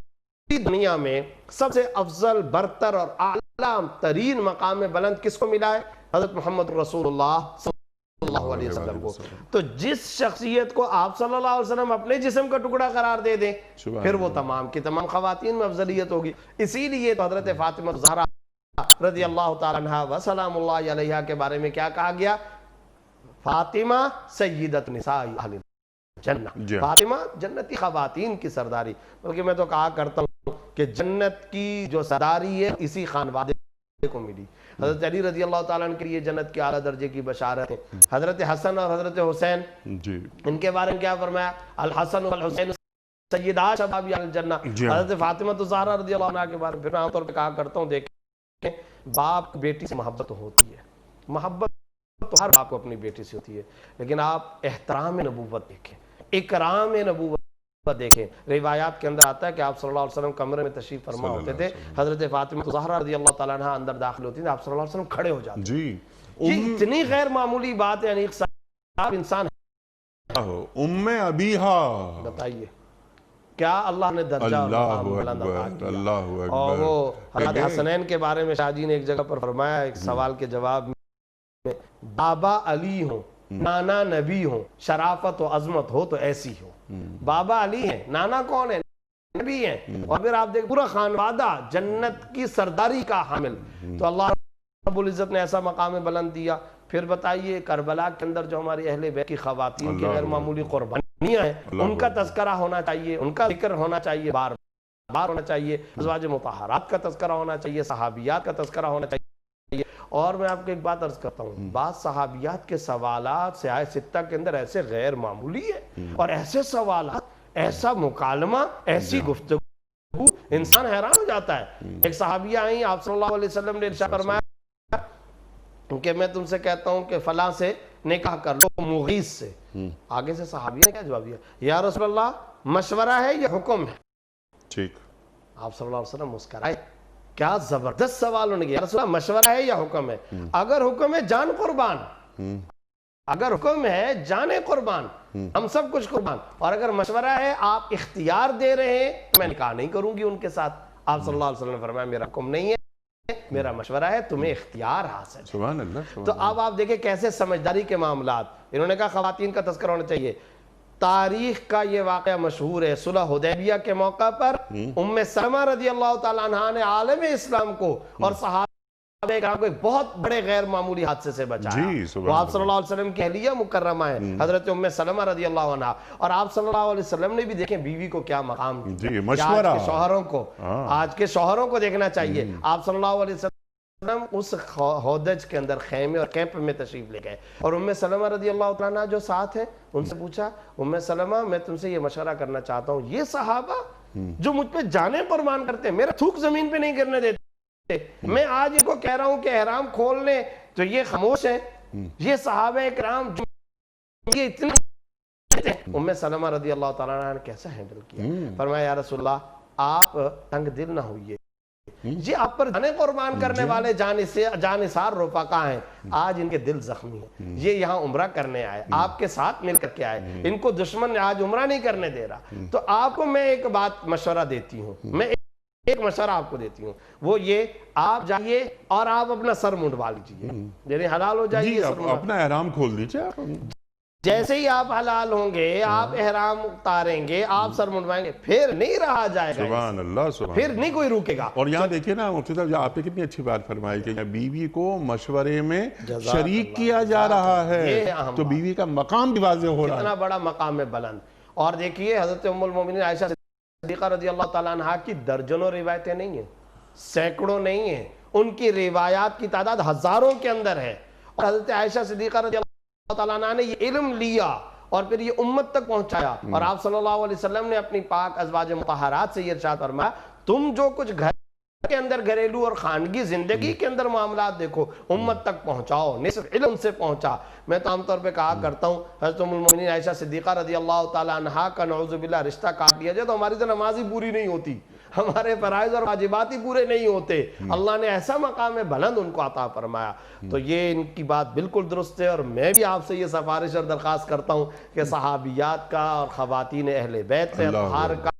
دنیا میں سب سے افضل، برتر اور اعلیٰ ترین مقام بلند کس کو ملا ہے؟ حضرت محمد رسول اللہ صلی اللہ علیہ وسلم کو۔ تو جس شخصیت کو آپ صلی اللہ علیہ وسلم اپنے جسم کا ٹکڑا قرار دے دیں، پھر وہ تمام کی تمام خواتین میں افضلیت ہوگی۔ اسی لیے تو حضرت فاطمہ الزہرا رضی اللہ تعالیٰ عنہ وسلام اللہ علیہا کے بارے میں کیا کہا گیا؟ فاطمہ سیدت نساء اہل جنہ، فاطمہ جنتی خواتین کی سرداری، بلکہ میں تو کہا کرتا ہوں کہ جنت کی جو سرداری ہے اسی خانوادے کو ملی۔ حضرت علی رضی اللہ تعالیٰ عنہ کے لیے جنت کے اعلیٰ درجے کی بشارت ہے۔ حضرت حسن اور حضرت حسین، ان کے بارے میں کیا فرمایا؟ الحسن والحسین سیدا شباب الجنہ۔ حضرت فاطمہ الزہرا رضی اللہ عنہ کے بارے میں پھر عام طور پہ کہا کرتا ہوں، دیکھیں باپ بیٹی سے محبت ہوتی ہے، محبت تو ہر باپ کو اپنی بیٹی سے ہوتی ہے، لیکن آپ احترام نبوت دیکھیں، اکرام نبوت دیکھیں۔ روایات کے اندر آتا ہے کہ آپ صلی اللہ علیہ وسلم کمرے میں تشریف فرما ہوتے تھے، حضرت فاطمہ الزہرا رضی اللہ تعالیٰ عنہ اندر داخل ہوتی تھی، آپ صلی اللہ علیہ وسلم کھڑے ہو جاتے تھے۔ یہ اتنی غیر معمولی بات ہے، یعنی ایک صاحب انسان ہے۔ ام ابیہا، بتائیے کیا اللہ نے درجہ اور مقام بلند عطا کیا۔ اور وہ حضرت حسنین کے بارے میں شاہ جی نے ایک جگہ پر فرمایا، ایک سوال کے جواب میں، بابا علی ہوں، نانا نبی ہوں، شرافت و عظمت ہو تو ایسی ہو۔ بابا علی ہیں، نانا کون ہے؟ نبی ہیں، اور پھر آپ دیکھ پورا خانوادہ جنت کی سرداری کا حامل، تو اللہ رب العزت نے ایسا مقام بلند دیا۔ پھر بتائیے کربلا کے اندر جو ہماری اہل بیت کی خواتین کی غیر معمولی قربانیاں ہیں، ان کا تذکرہ ہونا چاہیے، ان کا ذکر ہونا چاہیے، بار بار ہونا چاہیے، ازواج مطہرات کا تذکرہ ہونا چاہیے، صحابیات کا تذکرہ ہونا چاہیے۔ اور میں آپ کو ایک بات عرض کرتا ہوں، بعض صحابیات کے سوالات سیاہ ستہ کے اندر ایسے غیر معمولی ہیں، اور ایسے سوالات، ایسا مکالمہ، ایسی گفتگو، انسان حیران ہو جاتا ہے۔ ایک صحابیہ آئیں، آپ صلی اللہ علیہ وسلم نے ارشاد فرمایا کہ میں تم سے کہتا ہوں کہ فلاں سے نکاح کر لو، مغیث سے۔ آگے سے صحابیہ نے کیا جواب دیا؟ یا رسول اللہ مشورہ ہے یا حکم ہے؟ ٹھیک، آپ صلی اللہ علیہ وسلم مسکرائے، کیا زبردست سوال ہونے گیا، یا رسول اللہ مشورہ ہے یا حکم ہے؟ اگر حکم ہے جان قربان، اگر حکم ہے جانے قربان، ہم سب کچھ قربان، اور اگر مشورہ ہے آپ اختیار دے رہے ہیں میں نکاح نہیں کروں گی ان کے ساتھ. آپ صلی اللہ علیہ وسلم نے فرمایا میرا حکم نہیں ہے، میرا مشورہ ہے، تمہیں اختیار حاصل ہے. سبحان اللہ. تو اب آپ دیکھیں کیسے سمجھداری کے معاملات. انہوں نے کہا خواتین کا تذکرہ ہونا چاہیے. تاریخ کا یہ واقعہ مشہور ہے، صلح حدیبیہ کے موقع پر ام سلمہ رضی اللہ تعالیٰ عنہا نے عالم اسلام کو اور صحابہ کرام کو ایک بہت بڑے غیر معمولی حادثے سے بچایا. وہ آپ صلی اللہ علیہ وسلم کی اہلیہ مکرمہ ہے حضرت ام سلمہ رضی اللہ عنہا. اور آپ صلی اللہ علیہ وسلم نے بھی دیکھیں بیوی کو کیا مقام دیا. مشورہ آج کے شوہروں کو، آج کے شوہروں کو دیکھنا چاہیے. آپ صلی اللہ علیہ وسلم اس ہودج کے اندر خیمے اور کیمپ میں تشریف لے گئے اور ام سلمہ رضی اللہ عنہا جو ساتھ ہے ان سے پوچھا ام سلمہ میں تم سے یہ مشورہ کرنا چاہتا ہوں، یہ صحابہ جو مجھ پہ جانے قربان کرتے ہیں، میرا تھوک زمین پہ نہیں گرنے دیتے، میں آج ان کو کہہ رہا ہوں کہ احرام کھول لیں تو یہ خاموش ہیں. یہ صحابہ کرام جو یہ اتنے، ام سلمہ رضی اللہ تعالیٰ عنہ نے کیسا ہینڈل کیا. فرمایا یا رسول اللہ آپ تنگ دل نہ ہوئیے، یہ آپ پر جانے قربان کرنے والے جانثار رفقا ہیں، آج ان کے دل زخمی ہیں، یہ یہاں عمرہ کرنے آئے، آپ کے ساتھ مل کر کے آئے، ان کو دشمن آج عمرہ نہیں کرنے دے رہا. تو آپ کو میں ایک بات مشورہ دیتی ہوں، میں ایک مشورہ آپ کو دیتی ہوں، وہ یہ آپ جائیے اور آپ اپنا سر منڈوا لیجیے، یعنی حلال ہو جائیے. اپنا احرام کھول دیجیے. جیسے ہی آپ حلال ہوں گے، آپ احرام اتاریں گے، آپ سر منڈوائیں گے، پھر نہیں رہا جائے گا. سبحان اللہ. پھر نہیں کوئی روکے گا. اور یہاں دیکھیے نا مفتی صاحب، آپ نے کتنی اچھی بات فرمائی کہ بیوی کو مشورے میں شریک کیا جا رہا ہے، تو بیوی کا مقام بھی واضح ہو رہا ہے. کتنا بڑا مقام ہے بلند. اور دیکھیے حضرت ام المومنین عائشہ صدیقہ رضی اللہ تعالیٰ عنہا کی درجنوں روایتیں نہیں ہیں، سینکڑوں نہیں ہیں، ان کی روایات کی تعداد ہزاروں کے اندر ہے. اور حضرت عائشہ صدیقہ رضی اللہ تعالیٰ عنہ نے یہ علم لیا اور پھر یہ امت تک پہنچایا. اور آپ صلی اللہ علیہ وسلم نے اپنی پاک ازواج مطہرات سے یہ ارشاد فرمایا تم جو کچھ گھر کے اندر گھریلو اور خانگی زندگی کے اندر معاملات دیکھو، امت تک پہنچاؤ. نصف علم سے پہنچا. میں تو عام طور پہ کہا کرتا ہوں حضرت ام المومنین عائشہ صدیقہ رضی اللہ تعالیٰ عنہا کا نعوذ باللہ رشتہ کاٹ لیا جائے تو ہماری تو نماز ہی پوری نہیں ہوتی، ہمارے فرائض اور واجبات ہی پورے نہیں ہوتے. اللہ نے ایسا مقام بلند ان کو عطا فرمایا. تو یہ ان کی بات بالکل درست ہے. اور میں بھی آپ سے یہ سفارش اور درخواست کرتا ہوں کہ صحابیات کا اور خواتین اہل بیت سے اطہار کا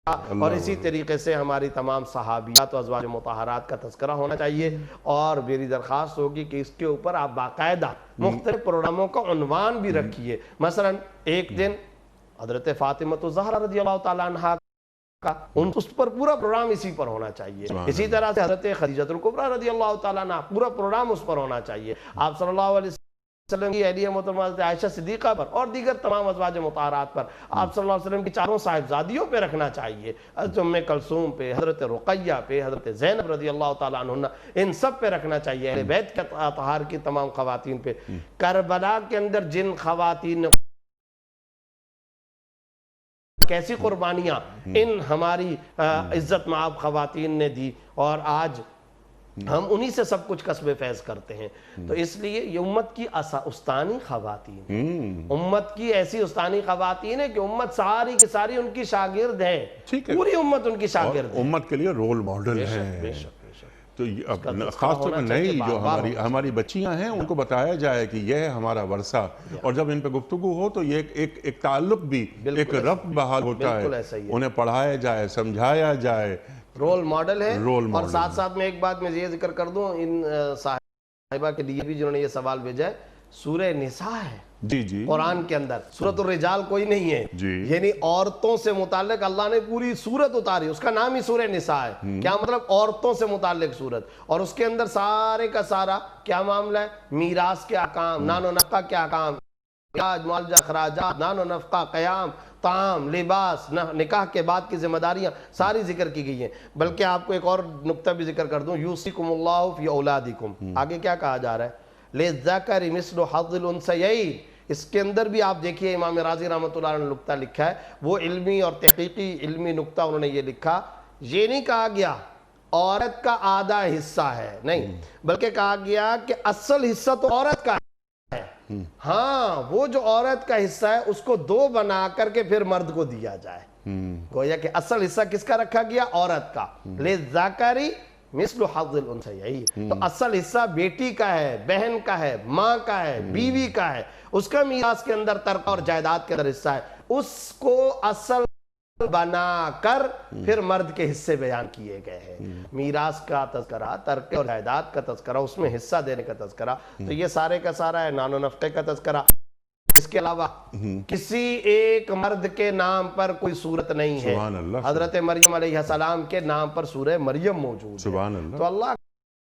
اور اسی طریقے سے ہماری تمام صحابیات و ازواج مطہرات کا تذکرہ ہونا چاہیے. اور میری درخواست ہوگی کہ اس کے اوپر آپ باقاعدہ مختلف پروگراموں کا عنوان بھی رکھیے. مثلا ایک دن حضرت فاطمہ الزہرا رضی اللہ تعالیٰ عنہا کا اس پر پورا پروگرام اسی پر ہونا چاہیے. اسی طرح سے حضرت خدیجہ الکبریٰ رضی اللہ تعالیٰ عنہ پورا پروگرام اس پر ہونا چاہیے. آپ صلی اللہ علیہ وسلم کی اہلیہ محترمہ حضرت عائشہ صدیقہ پر اور دیگر تمام ازواج مطہرات پر، آپ صلی اللہ علیہ وسلم کی چاروں صاحبزادیوں پہ رکھنا چاہیے، حضرت ام کلثوم پہ، حضرت رقیہ پہ، حضرت زینب رضی اللہ تعالیٰ عنہ، ان سب پہ رکھنا چاہیے، اہل بیت کے اطہار کی تمام خواتین پہ. کربلا کے اندر جن خواتین نے کیسی قربانیاں ان ہماری عزت مآب خواتین نے دی، اور آج ہم انہی سے سب کچھ کسب فیض کرتے ہیں. تو اس لیے یہ امت کی استانی خواتین، امت کی ایسی استانی خواتین ہے کہ امت ساری کی ساری ان کی شاگرد ہے، پوری امت ان کی شاگرد ہے، امت کے لیے رول ماڈل ہے. تو خاص طور پر نئی جو ہماری بچیاں ہیں ان کو بتایا جائے کہ یہ ہے ہمارا ورثہ، اور جب ان پہ گفتگو ہو تو یہ ایک تعلق بھی، ایک ربط بحال ہوتا ہے، انہیں پڑھایا جائے، سمجھایا جائے. رول ماڈل ہے. اور ساتھ ساتھ میں ایک بات میں یہ ذکر کر دوں ان صاحبہ کے لیے بھی جنہوں نے یہ سوال بھیجا ہے، سورہ نساء ہے قرآن کے اندر، سورۃ الرجال کوئی نہیں ہے، یعنی عورتوں سے متعلق اللہ نے پوری سورت اتاری، اس کا نام ہی سورہ نساء ہے. کیا مطلب؟ عورتوں سے متعلق سورت. اور اس کے اندر سارے کا سارا کیا معاملہ ہے؟ میراث کے احکام، نان و نفقہ کے احکام، معالجہ اخراجات، نان و نفقہ، قیام، طعام، لباس، نکاح کے بعد کی ذمہ داریاں ساری ذکر کی گئی ہیں. بلکہ آپ کو ایک اور نقطہ بھی ذکر کر دوں، یوصیکم اللہ فی اولادکم، آگے کیا کہا جا رہا ہے؟ لِلذَّكَرِ مِثْلُ حَظِّ الْأُنثَيَيْنِ. اس کے اندر بھی آپ دیکھیے امام راضی رحمۃ اللہ علیہ نے نقطہ لکھا ہے، وہ علمی اور تحقیقی علمی نقطہ انہوں نے یہ لکھا، یہ نہیں کہا گیا عورت کا آدھا حصہ ہے، نہیں، بلکہ کہا گیا کہ اصل حصہ تو عورت کا ہے. ہاں وہ جو عورت کا حصہ ہے اس کو دو بنا کر کے پھر مرد کو دیا جائے. گویا کہ اصل حصہ کس کا رکھا گیا؟ عورت کا. لِلذَّكَرِ مثل حظ الانثیین، تو اصل حصہ بیٹی کا ہے، بہن کا ہے، ماں کا ہے، بیوی کا ہے، اس کا میراث کے اندر ترکہ اور جائیداد کے اندر حصہ ہے، اس کو اصل بنا کر پھر مرد کے حصے بیان کیے گئے ہیں۔ میراث کا تذکرہ، ترکہ اور جائیداد کا تذکرہ، اس میں حصہ دینے کا تذکرہ، تو یہ سارے کا سارا ہے۔ نان و نفقے کا تذکرہ، اس کے علاوہ کسی ایک مرد کے نام پر کوئی صورت نہیں ہے۔ سبحان اللہ، حضرت مریم علیہ السلام کے نام پر سورہ مریم موجود ہے۔ سبحان اللہ۔ تو اللہ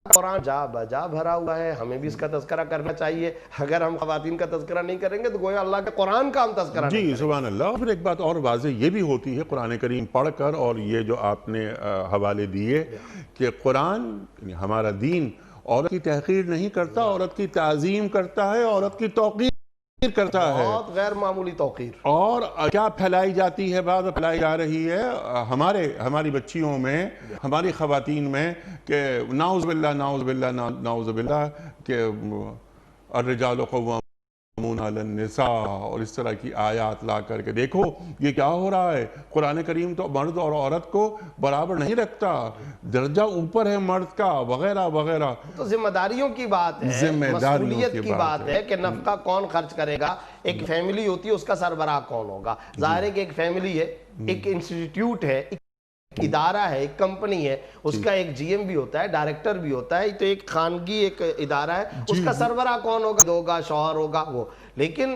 کا قرآن جا بجا بھرا ہوا ہے، ہمیں بھی اس کا تذکرہ کرنا چاہیے۔ اگر ہم خواتین کا تذکرہ نہیں کریں گے تو گویا اللہ کے قرآن کا ہم تذکرہ نہیں جی سبحان اللہ۔ پھر ایک بات اور واضح یہ بھی ہوتی ہے قرآن کریم پڑھ کر، اور یہ جو آپ نے حوالے دیے کہ قرآن یعنی ہمارا دین عورت کی تحقیر نہیں کرتا، عورت کی تعظیم کرتا ہے، عورت کی توقیر کرتا ہے۔ بہت غیر معمولی توقیر۔ اور کیا پھیلائی جاتی ہے، بعد پھیلائی جا رہی ہے ہماری بچیوں میں، ہماری خواتین میں، کہ نعوذ باللہ نعوذ باللہ نعوذ باللہ کہ الرجال قوامون علی النساء، اور اس طرح کی آیات لا کر کے دیکھو یہ کیا ہو رہا ہے۔ قرآن کریم تو مرد اور عورت کو برابر نہیں رکھتا، درجہ اوپر ہے مرد کا، وغیرہ وغیرہ۔ تو ذمہ داریوں کی بات ہے، مسئولیت کی بات ہے کہ نفقہ کون خرچ کرے گا۔ ایک فیملی ہوتی ہے، اس کا سربراہ کون ہوگا؟ ظاہر ہے کہ ایک فیملی ہے، ایک انسٹیٹیوٹ ہے، ایک ادارہ ہے، ایک کمپنی ہے، اس کا ایک جی ایم بھی ہوتا ہے، ڈائریکٹر بھی ہوتا ہے، تو ایک خانگی ایک ادارہ ہے، اس کا سربراہ کون ہوگا؟ شوہر ہوگا وہ۔ لیکن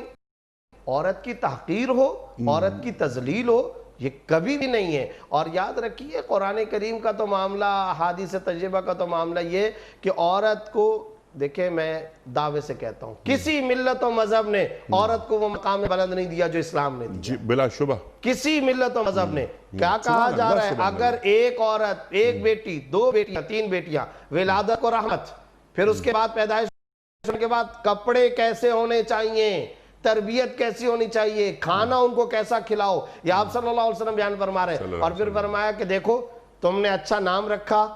عورت کی تحقیر ہو، عورت کی تذلیل ہو، یہ کبھی بھی نہیں ہے۔ اور یاد رکھیے قرآن کریم کا تو معاملہ، احادیث طیبہ کا تو معاملہ یہ کہ عورت کو، دیکھیں میں دعوے سے کہتا ہوں، کسی ملت و مذہب نے عورت کو وہ مقام بلند نہیں دیا جو اسلام نے دیا۔ جی بلا شبہ کسی ملت و مذہب نے کیا کہا جا رہا ہے؟ اگر ایک عورت، ایک بیٹی، دو بیٹیاں، تین بیٹیاں، ولادت و رحمت، پھر اس کے بعد پیدائش کے بعد کپڑے کیسے ہونے چاہیے، تربیت کیسی ہونی چاہیے، کھانا ان کو کیسا کھلاؤ، یہ آپ صلی اللہ علیہ وسلم بیان فرما رہے ہیں۔ اور پھر فرمایا کہ دیکھو تم نے اچھا نام رکھا،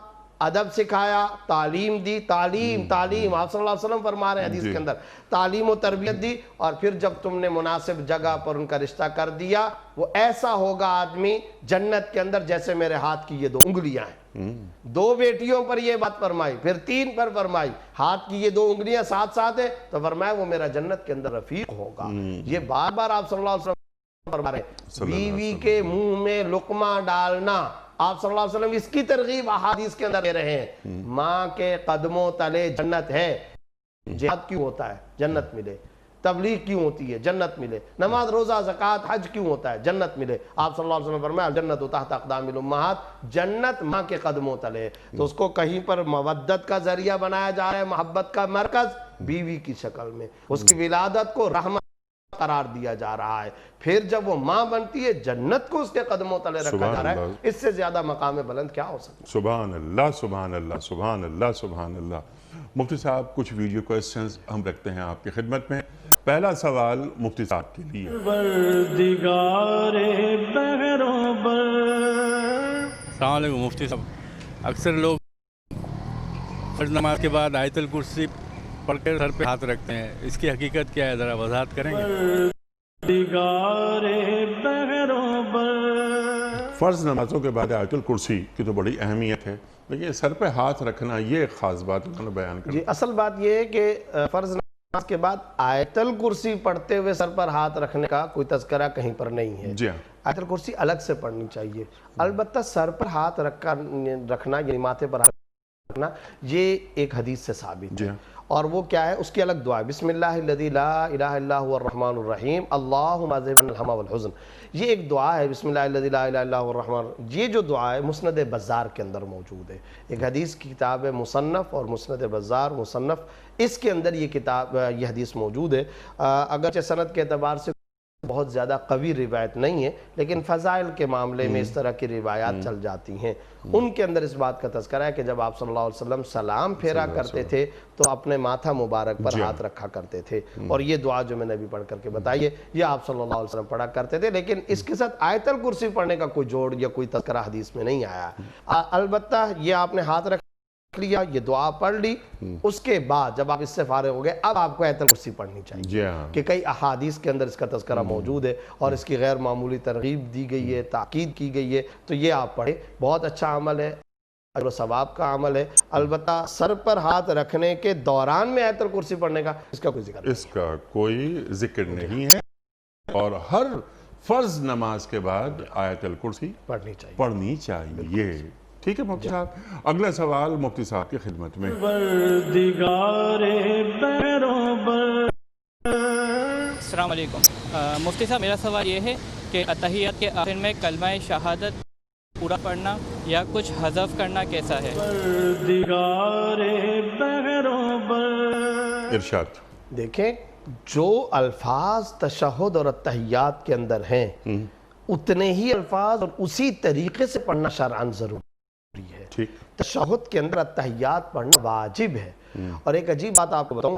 ادب سکھایا، تعلیم دی، تعلیم آپ صلی اللہ علیہ وسلم فرما رہے ہیں حدیث کے اندر، تعلیم و تربیت دی، اور پھر جب تم نے مناسب جگہ پر ان کا رشتہ کر دیا، وہ ایسا ہوگا آدمی جنت کے اندر جیسے میرے ہاتھ کی یہ دو انگلیاں ہیں۔ دو بیٹیوں پر یہ بات فرمائی، پھر تین پر فرمائی، ہاتھ کی یہ دو انگلیاں ساتھ ساتھ ہیں، تو فرمایا وہ میرا جنت کے اندر رفیق ہوگا۔ یہ بار بار آپ صلی اللہ علیہ وسلم فرما رہے ہیں۔ بیوی کے منہ میں لقمہ ڈالنا، آپ صلی اللہ علیہ وسلم اس کی ترغیب احادیث کے اندر دے رہے ہیں۔ ماں کے قدموں تلے جنت ہے۔ جہاد کیوں ہوتا ہے؟ جنت ملے۔ تبلیغ کیوں ہوتی ہے؟ جنت ملے۔ نماز، روزہ، زکوٰۃ، حج کیوں ہوتا ہے؟ جنت ملے۔ آپ صلی اللہ علیہ وسلم فرمایا الجنت تحت اقدام الامہات، جنت ماں کے قدموں تلے۔ تو اس کو کہیں پر مودت کا ذریعہ بنایا جا رہا ہے، محبت کا مرکز بیوی کی شکل میں، اس کی ولادت کو رحمت قرار دیا جا رہا ہے۔ پھر جب وہ ماں بنتی ہے، جنت کو اس کے قدموں تلے رکھا جا رہا ہے۔ اس سے زیادہ مقام بلند کیا ہو سکتا ہے؟ سبحان اللہ سبحان اللہ سبحان اللہ سبحان اللہ۔ مفتی صاحب کچھ ویڈیو کوئسچنز ہم رکھتے ہیں آپ کی خدمت میں۔ پہلا سوال مفتی صاحب کے لیے۔ پروردگار بہروں بر۔ السلام علیکم مفتی صاحب، اکثر لوگ فرض نماز کے بعد آیت الکرسی پڑھ کے سر پہ ہاتھ رکھتے ہیں، اس کی حقیقت کیا ہے، ذرا وضاحت کریں گے؟ پروردگار بہروں بر۔ فرض نمازوں کے بعد آیت الکرسی کی تو بڑی اہمیت ہے، لیکن سر پہ ہاتھ رکھنا یہ ایک خاص بات انہوں نے بیان کر۔ جی اصل بات یہ ہے کہ فرض نماز کے بعد آیت الکرسی پڑھتے ہوئے سر پر ہاتھ رکھنے کا کوئی تذکرہ کہیں پر نہیں ہے۔ جی ہاں، آیت الکرسی الگ سے پڑھنی چاہیے۔ البتہ سر پر ہاتھ رکھنا یعنی ماتھے پر ہاتھ رکھنا، یہ ایک حدیث سے ثابت ہے۔ اور وہ کیا ہے؟ اس کی الگ دعا ہے، بسم اللہ الذی لا الہ الا هو الرحمن الرحیم اللہم اذہب عنا الہم والحزن۔ یہ ایک دعا ہے، بسم اللہ الذی لا الہ الا هو الرحمن۔ یہ جو دعا ہے مسند بزار کے اندر موجود ہے، ایک حدیث کی کتاب ہے مصنف، اور مسند بزار مصنف، اس کے اندر یہ حدیث موجود ہے۔ اگرچہ سند کے اعتبار سے بہت زیادہ قوی روایت نہیں ہے، لیکن فضائل کے معاملے میں اس طرح کی روایات چل جاتی ہیں۔ ان کے اندر اس بات کا تذکرہ ہے کہ جب آپ صلی اللہ علیہ وسلم سلام پھیرا کرتے تھے تو اپنے ماتھا مبارک پر ہاتھ رکھا کرتے تھے، اور یہ دعا جو میں نے بھی پڑھ کر کے بتائی ہے یہ آپ صلی اللہ علیہ وسلم پڑھا کرتے تھے، لیکن اس کے ساتھ آیت الکرسی پڑھنے کا کوئی جوڑ یا کوئی تذکرہ حدیث میں نہیں آیا۔ البتہ یہ آپ نے ہاتھ رکھ لیا، یہ دعا پڑھ لی، اس کے بعد جب آپ اس سے فارغ ہو گئے اب آپ کو آیت الکرسی پڑھنی چاہیے، کہ کئی احادیث کے اندر اس کا تذکرہ موجود ہے اور اس کی غیر معمولی ترغیب دی گئی ہے، تاکید کی گئی ہے، تو یہ آپ پڑھیں، بہت اچھا عمل ہے۔ اجر و ثواب کا عمل ہے. البتہ سر پر ہاتھ رکھنے کے دوران میں آیت الکرسی پڑھنے کا اس کا کوئی ذکر نہیں. اس کا کوئی ذکر نہیں ہے. اور ہر فرض نماز کے بعد آیت الکرسی پڑھنی چاہیے. ٹھیک ہے مفتی صاحب. اگلا سوال مفتی صاحب کی خدمت میں. پروردگار بحروں بر. السلام علیکم. مفتی صاحب میرا سوال یہ ہے کہ اتحیات کے آخر میں کلمہ شہادت پورا پڑھنا یا کچھ حذف کرنا کیسا ہے؟ پروردگار بحروں بر. ارشاد. دیکھیں جو الفاظ تشہد اور اتحیات کے اندر ہیں اتنے ہی الفاظ اور اسی طریقے سے پڑھنا شرعاً ضروری ہے. ٹھیک. تشہد کے اندر اتحیات پڑھنا واجب ہے. اور ایک عجیب بات آپ کو بتاؤں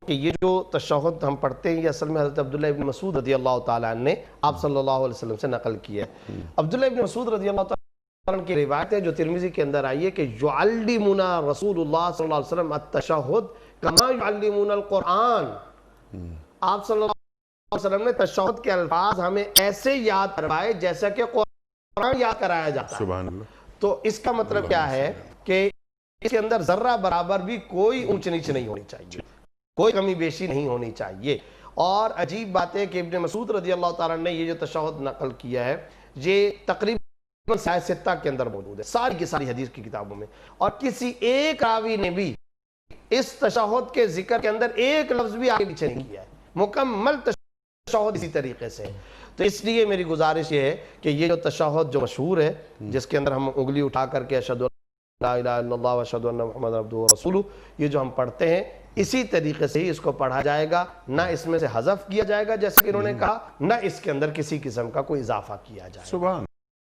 کہ یہ جو تشہد ہم پڑھتے ہیں یہ اصل میں حضرت عبداللہ ابن مسعود رضی اللہ تعالیٰ عنہ نے آپ صلی اللہ علیہ وسلم سے نقل کیا ہے. عبداللہ ابن مسعود رضی اللہ تعالیٰ عنہ کی روایت ہے جو ترمذی کے اندر آئی ہے کہ یعلمنا رسول اللہ صلی اللہ علیہ وسلم التشہد کما یعلمون القرآن. آپ صلی اللہ علیہ وسلم نے تشہد کے الفاظ ہمیں ایسے یاد کروائے جیسا کہ قرآن یاد کرایا جاتا ہے. سبحان اللہ. تو اس کا مطلب کیا ہے کہ اس کے اندر ذرہ برابر بھی کوئی اونچ نیچ نہیں ہونی چاہیے, کوئی کمی بیشی نہیں ہونی چاہیے. اور عجیب بات ہے کہ ابن مسعود رضی اللہ تعالیٰ نے یہ جو تشہد نقل کیا ہے یہ تقریباً سائے ستہ کے اندر موجود ہے, ساری کی ساری حدیث کی کتابوں میں, اور کسی ایک راوی نے بھی اس تشہد کے ذکر کے اندر ایک لفظ بھی آگے پیچھے نہیں کیا ہے. مکمل تشہد اسی طریقے سے. تو اس لیے میری گزارش یہ ہے کہ یہ جو تشہد جو مشہور ہے جس کے اندر ہم انگلی اٹھا کر کے اشہد لا الہ الا اللہ و اشہد ان محمد عبدہ و رسولہ یہ جو ہم پڑھتے ہیں اسی طریقے سے ہی اس کو پڑھا جائے گا. نہ اس میں سے حذف کیا جائے گا جیسا کہ انہوں نے کہا, نہ اس کے اندر کسی قسم کا کوئی اضافہ کیا جائے گا. سبحان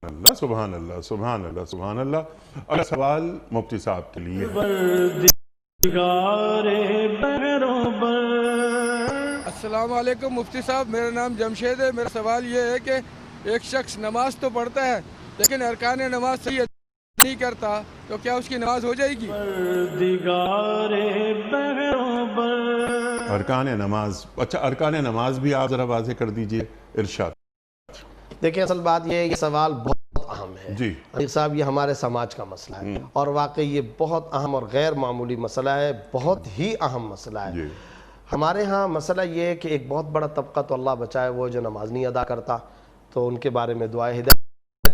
اللہ سبحان اللہ سبحان اللہ سبحان اللہ. اگلا سوال مفتی صاحب کے لیے. پروردگار بحروں بر. السلام علیکم مفتی صاحب, میرا نام جمشید ہے. میرا سوال یہ ہے کہ ایک شخص نماز تو پڑھتا ہے لیکن ارکان نماز صحیح نہیں کرتا تو کیا اس کی نماز ہو جائے گی؟ پروردگار بحروں بر. ارکان نماز, اچھا ارکان نماز بھی آپ ذرا واضح کر دیجئے. ارشاد. دیکھیں اصل بات یہ ہے یہ سوال بہت اہم ہے جی علیق صاحب, یہ ہمارے سماج کا مسئلہ ہے اور واقعی یہ بہت اہم اور غیر معمولی مسئلہ ہے, بہت ہی اہم مسئلہ ہے. ہمارے ہاں مسئلہ یہ ہے کہ ایک بہت بڑا طبقہ تو اللہ بچائے وہ جو نماز نہیں ادا کرتا, تو ان کے بارے میں دعائے ہدایت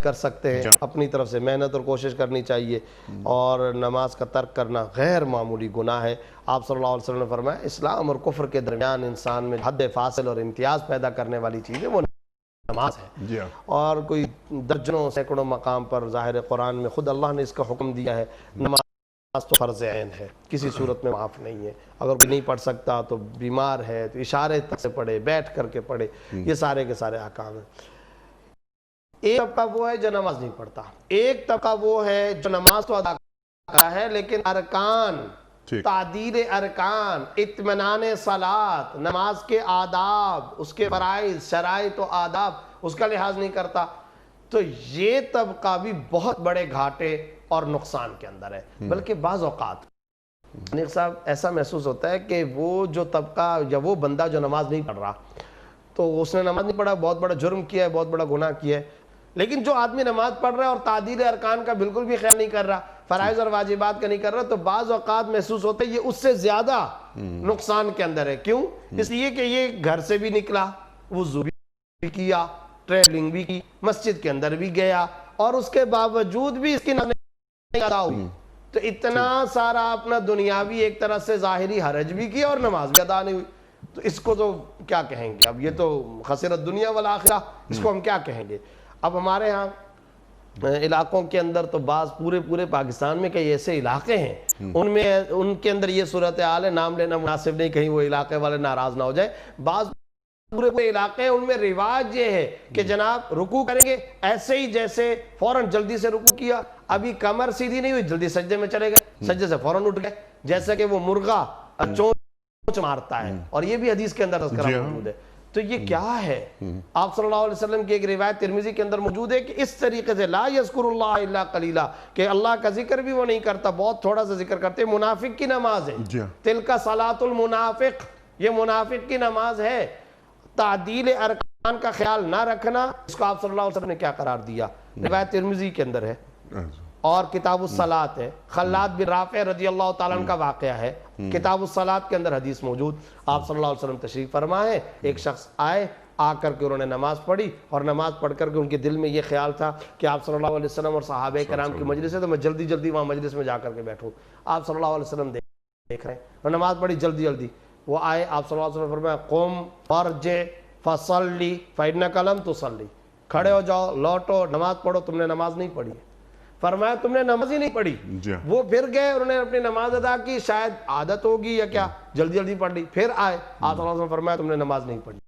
کر سکتے ہیں. اپنی طرف سے محنت اور کوشش کرنی چاہیے, اور نماز کا ترک کرنا غیر معمولی گناہ ہے. آپ صلی اللہ علیہ وسلم نے فرمایا اسلام اور کفر کے درمیان انسان میں حد فاصل اور امتیاز پیدا کرنے والی چیز ہے وہ نماز ہے. اور کوئی درجنوں سینکڑوں مقام پر ظاہر قرآن میں خود اللہ نے اس کا حکم دیا ہے. نماز تو فرض عین ہے, کسی صورت میں معاف نہیں ہے. اگر کوئی نہیں پڑھ سکتا تو بیمار ہے تو اشارے تک سے پڑھے, بیٹھ کر کے پڑھے, یہ سارے کے سارے احکام ہیں. ایک طبقہ وہ ہے جو نماز نہیں پڑھتا, ایک طبقہ وہ ہے جو نماز تو ادا کرتا ہے لیکن ارکان, تعدیل ارکان, اطمینان صلاۃ, نماز کے آداب, اس کے فرائض, شرائط و آداب اس کا لحاظ نہیں کرتا. تو یہ طبقہ بھی بہت بڑے گھاٹے اور نقصان کے اندر ہے. بلکہ بعض اوقات علیق صاحب ایسا محسوس ہوتا ہے کہ وہ جو طبقہ یا وہ بندہ جو نماز نہیں پڑھ رہا تو اس نے نماز نہیں پڑھا, بہت بڑا جرم کیا ہے, بہت بڑا گناہ کیا ہے. لیکن جو آدمی نماز پڑھ رہا ہے اور تعدیل ارکان کا بالکل بھی خیال نہیں کر رہا, فرائض اور واجبات کا نہیں کر رہا, تو بعض اوقات محسوس ہوتا ہے یہ اس سے زیادہ نقصان کے اندر ہے. کیوں؟ اس لیے کہ یہ گھر سے بھی نکلا, وضو بھی کیا, ٹریولنگ بھی کی, مسجد کے اندر بھی گیا, اور اس کے باوجود بھی اس کی نماز نہیں ادا ہوئی. تو اتنا سارا اپنا دنیاوی ایک طرح سے ظاہری حرج بھی کیا اور نماز بھی ادا نہیں ہوئی. تو اس کو تو کیا کہیں گے؟ اب یہ تو خسرت دنیا والآخرہ, اس کو ہم کیا کہیں گے؟ اب ہمارے ہاں علاقوں کے اندر تو بعض پورے پاکستان میں کئی ایسے علاقے ہیں ان کے اندر یہ صورتحال ہے, نام لینا مناسب نہیں کہیں وہ علاقے والے ناراض نہ ہو جائے. بعض پورے علاقے ہیں ان میں رواج یہ ہے کہ جناب رکوع کریں گے ایسے ہی جیسے فوراً جلدی سے رکوع کیا, ابھی کمر سیدھی نہیں ہوئی جلدی سجدے میں چلے گئے, سجدے سے فوراً اٹھ گئے جیسا کہ وہ مرغا چونچ مارتا ہے. اور یہ بھی حدیث کے اندر تذکرہ موجود ہے. تو یہ کیا ہے؟ آپ صلی اللہ علیہ وسلم کی ایک روایت ترمذی کے اندر موجود ہے کہ اس طریقے سے لا یذکر اللہ الا قلیلا, کہ اللہ کا ذکر بھی وہ نہیں کرتا, بہت تھوڑا سا ذکر کرتے. منافق کی نماز ہے, تلک صلاۃ المنافق, یہ منافق کی نماز ہے. تعدیل ارکان کا خیال نہ رکھنا, اس کو آپ صلی اللہ علیہ وسلم نے کیا قرار دیا؟ روایت ترمذی کے اندر ہے. اور کتاب الصلاۃ ہے، خلاد بن رافع رضی اللہ تعالیٰ عنہ کا واقعہ ہے، کتاب الصلاۃ کے اندر حدیث موجود، آپ صلی اللہ علیہ وسلم تشریف فرما ہے، ایک شخص آئے، آ کر کے انہوں نے نماز پڑھی، اور نماز پڑھ کر کے ان کے دل میں یہ خیال تھا کہ آپ صلی اللہ علیہ وسلم اور صحابہ کرام کی مجلس ہے تو میں جلدی جلدی وہاں مجلس میں جا کر کے بیٹھوں۔ آپ صلی اللہ علیہ وسلم دیکھ رہے ہیں اور نماز پڑھی جلدی جلدی، وہ آئے، آپ صلی اللہ علیہ وسلم فرمایا قم فرجع فصلی فإنک لم تصلی، کھڑے ہو جاؤ، لوٹو، نماز پڑھو، تم نے نماز نہیں پڑھی ہے۔ فرمایا تم نے نماز ہی نہیں پڑھی۔ وہ پھر گئے، انہوں نے اپنی نماز ادا کی، شاید عادت ہوگی یا کیا، جلدی جلدی پڑھ لی، پھر آئے، آپ صلی اللہ علیہ وسلم فرمایا تم نے نماز نہیں پڑھی،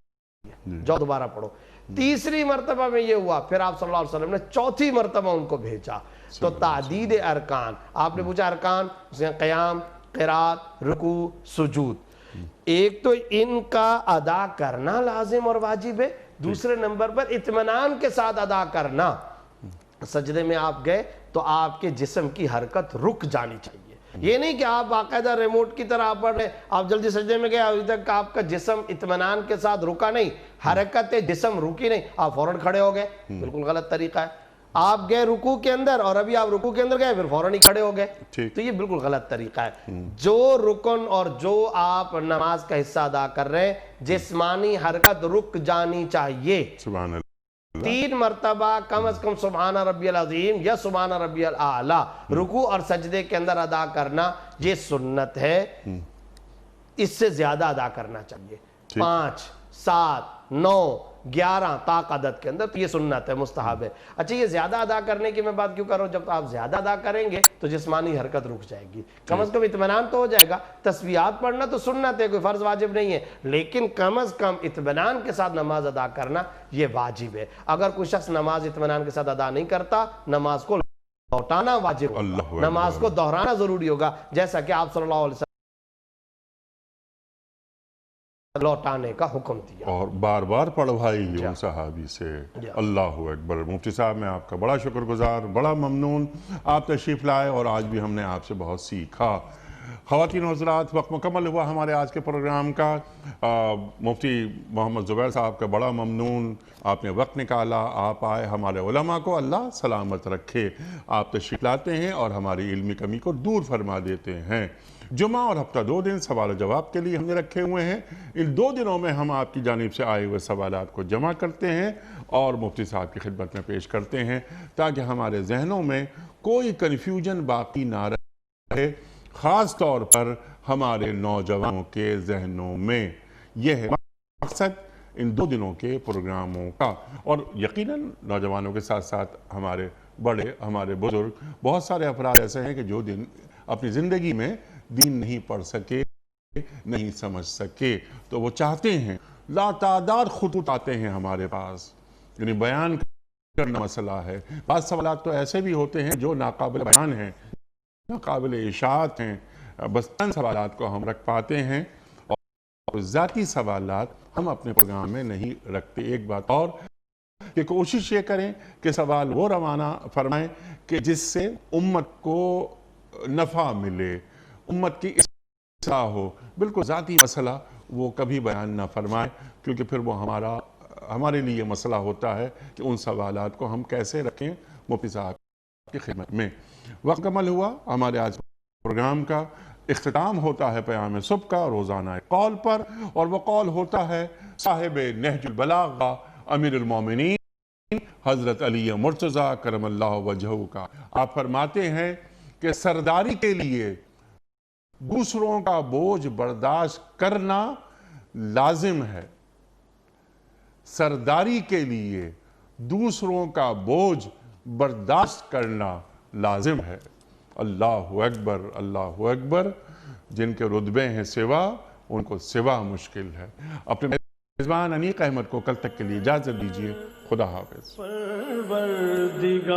جاؤ دوبارہ پڑھو۔ تیسری مرتبہ میں یہ ہوا، پھر آپ صلی اللہ علیہ وسلم نے چوتھی مرتبہ ان کو بھیجا۔ تو تعدید ارکان، آپ نے پوچھا ارکان، اس میں قیام، قرات، رکوع، سجود، ایک تو ان کا ادا کرنا لازم اور واجب ہے، دوسرے نمبر پر اطمینان کے ساتھ ادا کرنا۔ سجدے میں آپ گئے تو آپ کے جسم کی حرکت رک جانی چاہیے، یہ نہیں کہ آپ باقاعدہ ریموٹ کی طرح پڑھ رہے، آپ جلدی سجدے میں گئے، ابھی تک آپ کا جسم اطمینان کے ساتھ رکا نہیں، حرکت جسم رکی نہیں، آپ فوراً کھڑے ہو گئے، بالکل غلط طریقہ ہے۔ آپ گئے رکوع کے اندر اور ابھی آپ رکوع کے اندر گئے پھر فوراً ہی کھڑے ہو گئے، تو یہ بالکل غلط طریقہ ہے۔ جو رکن اور جو آپ نماز کا حصہ ادا کر رہے ہیں، جسمانی حرکت رک جانی چاہیے، سبحان اللہ، 3 مرتبہ کم از کم سبحان ربی العظیم یا سبحان ربی الاعلیٰ رکوع اور سجدے کے اندر ادا کرنا، یہ سنت ہے، اس سے زیادہ ادا کرنا چاہیے، 5 7 9 11 طاق عدد کے اندر، تو یہ سنت ہے، مستحب ہے۔ اچھا یہ زیادہ ادا کرنے کی میں بات کیوں کر رہا ہوں، جب آپ زیادہ ادا کریں گے تو جسمانی حرکت رک جائے گی، کم از کم اطمینان تو ہو جائے گا۔ تسبیحات پڑھنا تو سنت ہے، کوئی فرض واجب نہیں ہے، لیکن کم از کم اطمینان کے ساتھ نماز ادا کرنا یہ واجب ہے۔ اگر کوئی شخص نماز اطمینان کے ساتھ ادا نہیں کرتا، نماز کو لوٹانا واجب ہوگا، نماز کو دہرانا ضروری ہوگا، جیسا کہ آپ صلی اللہ علیہ وسلم لوٹانے کا حکم دیا اور بار بار پڑھوائی ان صحابی سے۔ اللہ اکبر۔ مفتی صاحب میں آپ کا بڑا شکر گزار، بڑا ممنون، آپ تشریف لائے اور آج بھی ہم نے آپ سے بہت سیکھا۔ خواتین و حضرات، وقت مکمل ہوا ہمارے آج کے پروگرام کا۔ مفتی محمد زبیر صاحب کا بڑا ممنون، آپ نے وقت نکالا، آپ آئے، ہمارے علماء کو اللہ سلامت رکھے، آپ تشریف لاتے ہیں اور ہماری علمی کمی کو دور فرما دیتے ہیں۔ جمعہ اور ہفتہ 2 دن سوال و جواب کے لیے ہم نے رکھے ہوئے ہیں، ان 2 دنوں میں ہم آپ کی جانب سے آئے ہوئے سوالات کو جمع کرتے ہیں اور مفتی صاحب کی خدمت میں پیش کرتے ہیں تاکہ ہمارے ذہنوں میں کوئی کنفیوژن باقی نہ رہے، خاص طور پر ہمارے نوجوانوں کے ذہنوں میں۔ یہ ہے مقصد ان 2 دنوں کے پروگراموں کا، اور یقیناً نوجوانوں کے ساتھ ساتھ ہمارے بڑے، ہمارے بزرگ، بہت سارے افراد ایسے ہیں کہ جو اپنی زندگی میں دین نہیں پڑھ سکے، نہیں سمجھ سکے، تو وہ چاہتے ہیں، لا تعداد خطوط آتے ہیں ہمارے پاس، یعنی بیان کرنا مسئلہ ہے۔ بعض سوالات تو ایسے بھی ہوتے ہیں جو ناقابل بیان ہیں، ناقابل اشاعت ہیں، بس چند سوالات کو ہم رکھ پاتے ہیں اور ذاتی سوالات ہم اپنے پروگرام میں نہیں رکھتے۔ ایک بات اور کہ کوشش یہ کریں کہ سوال وہ روانہ فرمائیں کہ جس سے امت کو نفع ملے، امت کی اصلاح ہو۔ بالکل ذاتی مسئلہ وہ کبھی بیان نہ فرمائیں، کیونکہ پھر وہ ہمارے لیے مسئلہ ہوتا ہے کہ ان سوالات کو ہم کیسے رکھیں مفتی صاحب کی خدمت میں۔ وقت مکمل ہوا ہمارے آج پروگرام کا، اختتام ہوتا ہے پیام صبح کا روزانہ قول پر، اور وہ قول ہوتا ہے صاحب نہج البلاغہ امیر المومنین حضرت علی مرتضیٰ کرم اللہ وجہہ کا۔ آپ فرماتے ہیں کہ سرداری کے لیے دوسروں کا بوجھ برداشت کرنا لازم ہے، سرداری کے لیے دوسروں کا بوجھ برداشت کرنا لازم ہے۔ اللہ اکبر، اللہ اکبر۔ جن کے رتبے ہیں سوا، ان کو سوا مشکل ہے۔ اپنے میزبان انیق احمد کو کل تک کے لیے اجازت دیجیے، خدا حافظ۔ پروردگار